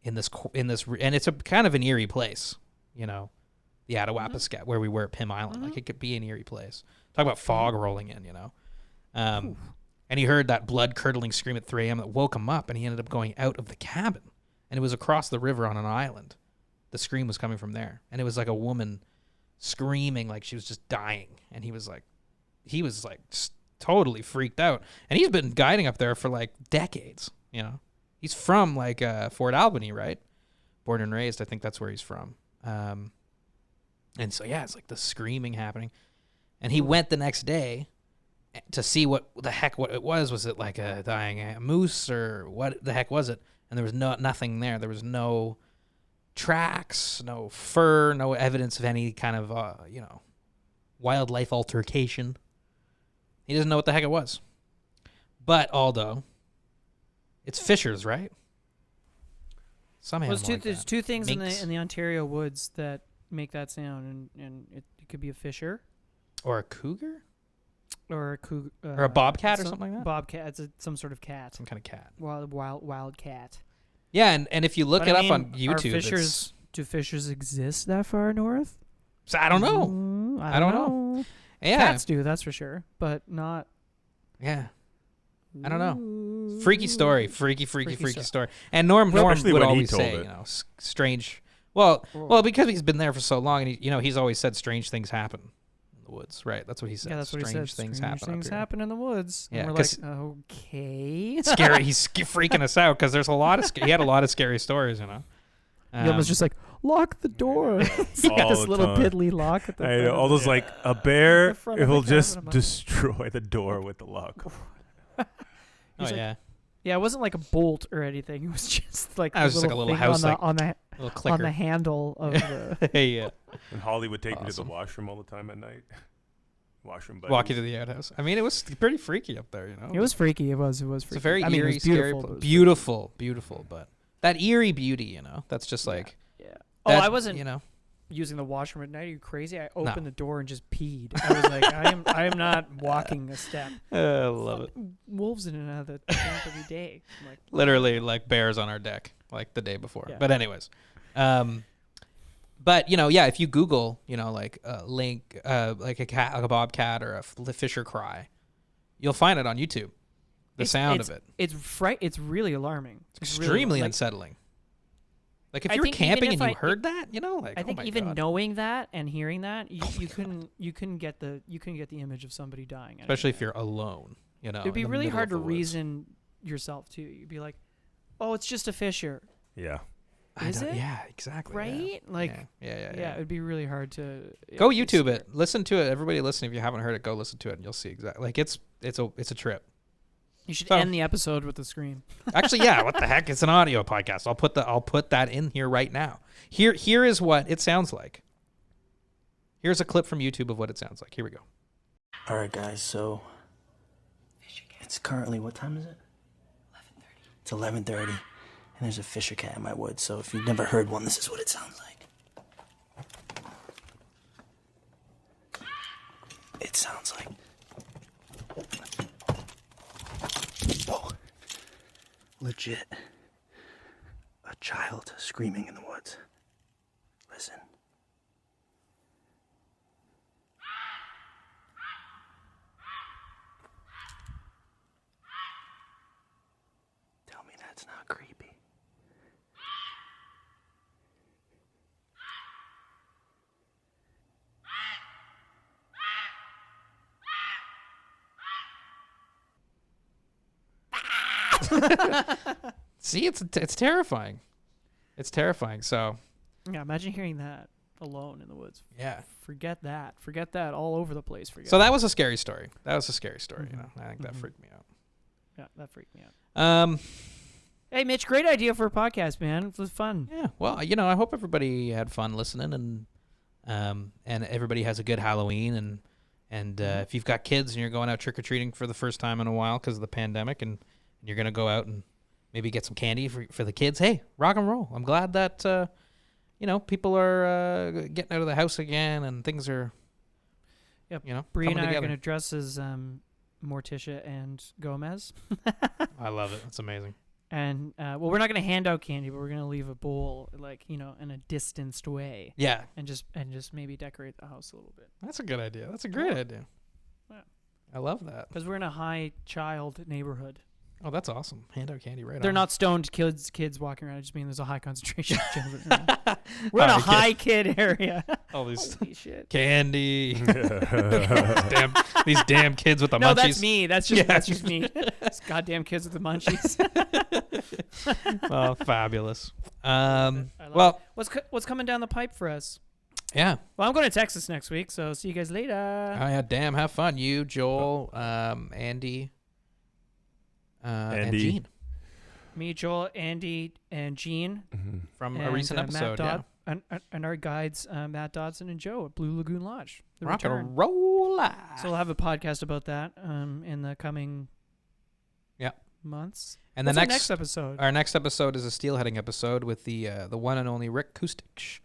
in this, and it's a kind of an eerie place, you know, the Attawapiskat, where we were at Pym Island. Like, it could be an eerie place. Talk about fog rolling in, you know. And he heard that blood-curdling scream at 3 a.m. that woke him up, and he ended up going out of the cabin. And it was across the river on an island. The scream was coming from there. And it was like a woman screaming like she was just dying. And he was like just totally freaked out. And he's been guiding up there for like decades, you know. He's from like Fort Albany, right? Born and raised. I think that's where he's from. And so, yeah, it's like the screaming happening. And he went the next day to see what it was. Was it like a dying moose, or what the heck was it? And there was nothing there. There was no tracks, no fur, no evidence of any kind of, wildlife altercation. He doesn't know what the heck it was. But, Aldo, it's fishers, right? Some animal like There's that. two things Minks. in the Ontario woods that make that sound, and it could be a fisher Or a cougar? or a cougar Or a bobcat or something like that? Bobcat. It's some sort of cat. Some kind of cat. Wild cat. Yeah, and if you look But it I up mean, on are YouTube, fishers, do fishers exist that far north? I don't know. I don't know. Yeah. Cats do, that's for sure, but not. Yeah. I don't know. Freaky story. Freaky Freaky story. And Norm Especially would when he always told say, it. you know, strange. Well, because he's been there for so long, and he's always said strange things happen in the woods, right? That's what he said. Yeah, that's what he said. Things Strange happen. things up here. happen in the woods. Yeah, and we're 'cause- like, okay. Scary. He's freaking us out because there's a lot of. He had a lot of scary stories, you know. Yum was just like, lock the door. It's got All this the little time. piddly lock at the I front. know, of all the- those like a bear, The front it of the will cabin, just I'm like- destroy the door with the lock. Oh He's like- yeah, Yeah, it wasn't like a bolt or anything. It was just like That was just like a little thing house, like, on the little on clicker. the handle of the. Hey, yeah. And Holly would take me to Awesome. the washroom all the time at night. Washroom buddies. Walk you to the outhouse. I mean, it was pretty freaky up there, you know. It was freaky. It was freaky. It's a very I mean, it eerie, was scary, beautiful. but it was beautiful, but that eerie beauty, you know, that's just like. freaky. Yeah. Oh, that, I wasn't you know. using the washroom at night. Are you crazy? I opened No. the door and just peed. I was like, I am not walking a step. I love it. Wolves in and out of the tank every day. I'm like, Literally, like bears on our deck, like the day before. Yeah. But anyways, but you know, yeah, if you Google, you know, like link, like a cat, like a bobcat or a fisher cry, you'll find it on YouTube. The sound of it. It's really alarming. It's really extremely like, unsettling. Like if I you were think even camping if and you I- heard that, you know, like I think oh my even God. knowing that and hearing that, you couldn't get the image of somebody dying. out of Especially it. if you're alone, you know. It'd be in the really middle hard of to the woods. reason yourself too. You'd be like, "Oh, it's just a fisher," Yeah. Is it? Yeah, exactly. right? Yeah. Like, Yeah. it'd be really hard to Go it's YouTube scary. it. Listen to it. Everybody listening, if you haven't heard it, go listen to it, and you'll see exactly. Like it's a trip. You should So- end the episode with the scream. Actually, yeah. What the heck? It's an audio podcast. I'll put that in here right now. Here is what it sounds like. Here's a clip from YouTube of what it sounds like. Here we go. All right, guys, so it's currently, what time is it? 11:30. It's 11:30, and there's a fisher cat in my woods, so if you've never heard one, this is what it sounds like. It sounds like... Whoa. Legit. A child screaming in the woods. Listen. Tell me that's not creepy. See, it's terrifying. It's terrifying. So Yeah, imagine hearing that alone in the woods. yeah. Forget that. Forget that all over the place. Forget So that. that was a scary story. You Mhm. know, I think that Mhm. freaked me out. Yeah, that freaked me out. Um, Hey, Mitch, great idea for a podcast, man. It was fun. yeah. Well, you know, I hope everybody had fun listening, and everybody has a good Halloween, and if you've got kids and you're going out trick or treating for the first time in a while because of the pandemic, and you're gonna go out and maybe get some candy for the kids. Hey, rock and roll. I'm glad that you know, people are getting out of the house again, and things are, Yep. you know, Bree and coming I are together. going to dress as Morticia and Gomez. I love it. It's amazing. And, well, we're not going to hand out candy, but we're going to leave a bowl, like, you know, in a distanced way. Yeah, And just maybe decorate the house a little bit. that's a good idea. That's a great idea. Yeah. I love that. Because we're in a high child neighborhood. Oh, that's awesome. Hand out candy right They're on. not stoned kids walking around. I just mean there's a high concentration of children around. We're in a All right, high kid area. All these Holy shit. candy. These damn kids with the No, munchies. that's me. That's just Yeah. that's just me. These goddamn kids with the munchies. Well, fabulous. I love Well, it. What's coming down the pipe for us? yeah. Well, I'm going to Texas next week, so see you guys later. Oh, yeah, damn, have fun. You, Joel, Andy, and Andy. Gene Me, Joel, Andy, and Gene from a and, recent episode. Matt and our guides, Matt Dodson and Joe at Blue Lagoon Lodge. The Rock return. and roll. So we'll have a podcast about that in the coming months. And What's the our next episode? Our next episode is a steelheading episode with the one and only Rick Kustich,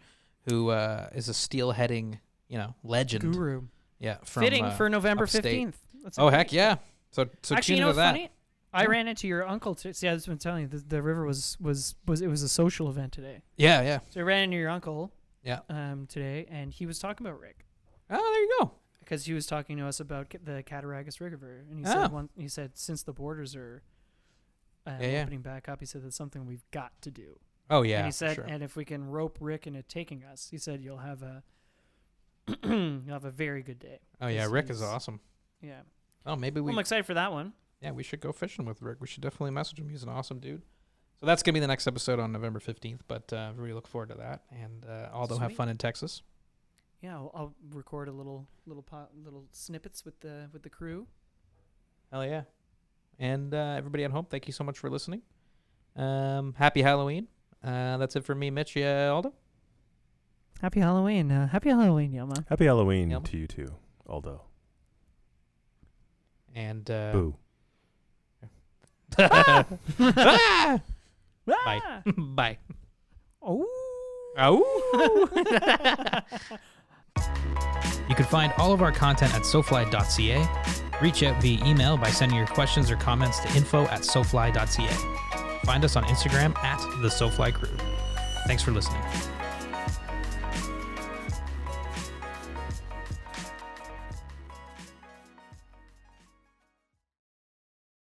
who is a steelheading, you know, legend. Guru. Yeah, from Fitting for November upstate. 15th. That's Oh a heck great- yeah! So Actually, tune you know into what's that. funny? I ran into your uncle. See, I was been telling you the river was it was a social event today. Yeah, yeah. So I ran into your uncle. Yeah. Today, and he was talking about Rick Oh, there you go. because he was talking to us about the Cattaraugus River, and he Oh. said since the borders are Yeah. opening back up, he said that's something we've got to do. Oh yeah. And he said, sure. and if we can rope Rick into taking us, he said you'll have a you'll have a very good day. Oh yeah, This Rick is awesome. Yeah. Oh, maybe Well, I'm excited for that one. Yeah, we should go fishing with Rick. We should definitely message him. He's an awesome dude. So that's gonna be the next episode on November 15th. But really look forward to that. And Aldo, have Sweet. fun in Texas. Yeah, I'll record a little snippets with the crew. Hell yeah. And everybody at home, thank you so much for listening. Happy Halloween. That's it for me, Mitch. Yeah, Aldo. Happy Halloween. Happy Halloween, Yelma. Happy Halloween Yep. to you too, Aldo. And Boo. Ah! Ah! Bye. Bye. Oh. You can find all of our content at sofly.ca. Reach out via email by sending your questions or comments to info@sofly.ca. Find us on Instagram @the SoFly Crew. Thanks for listening.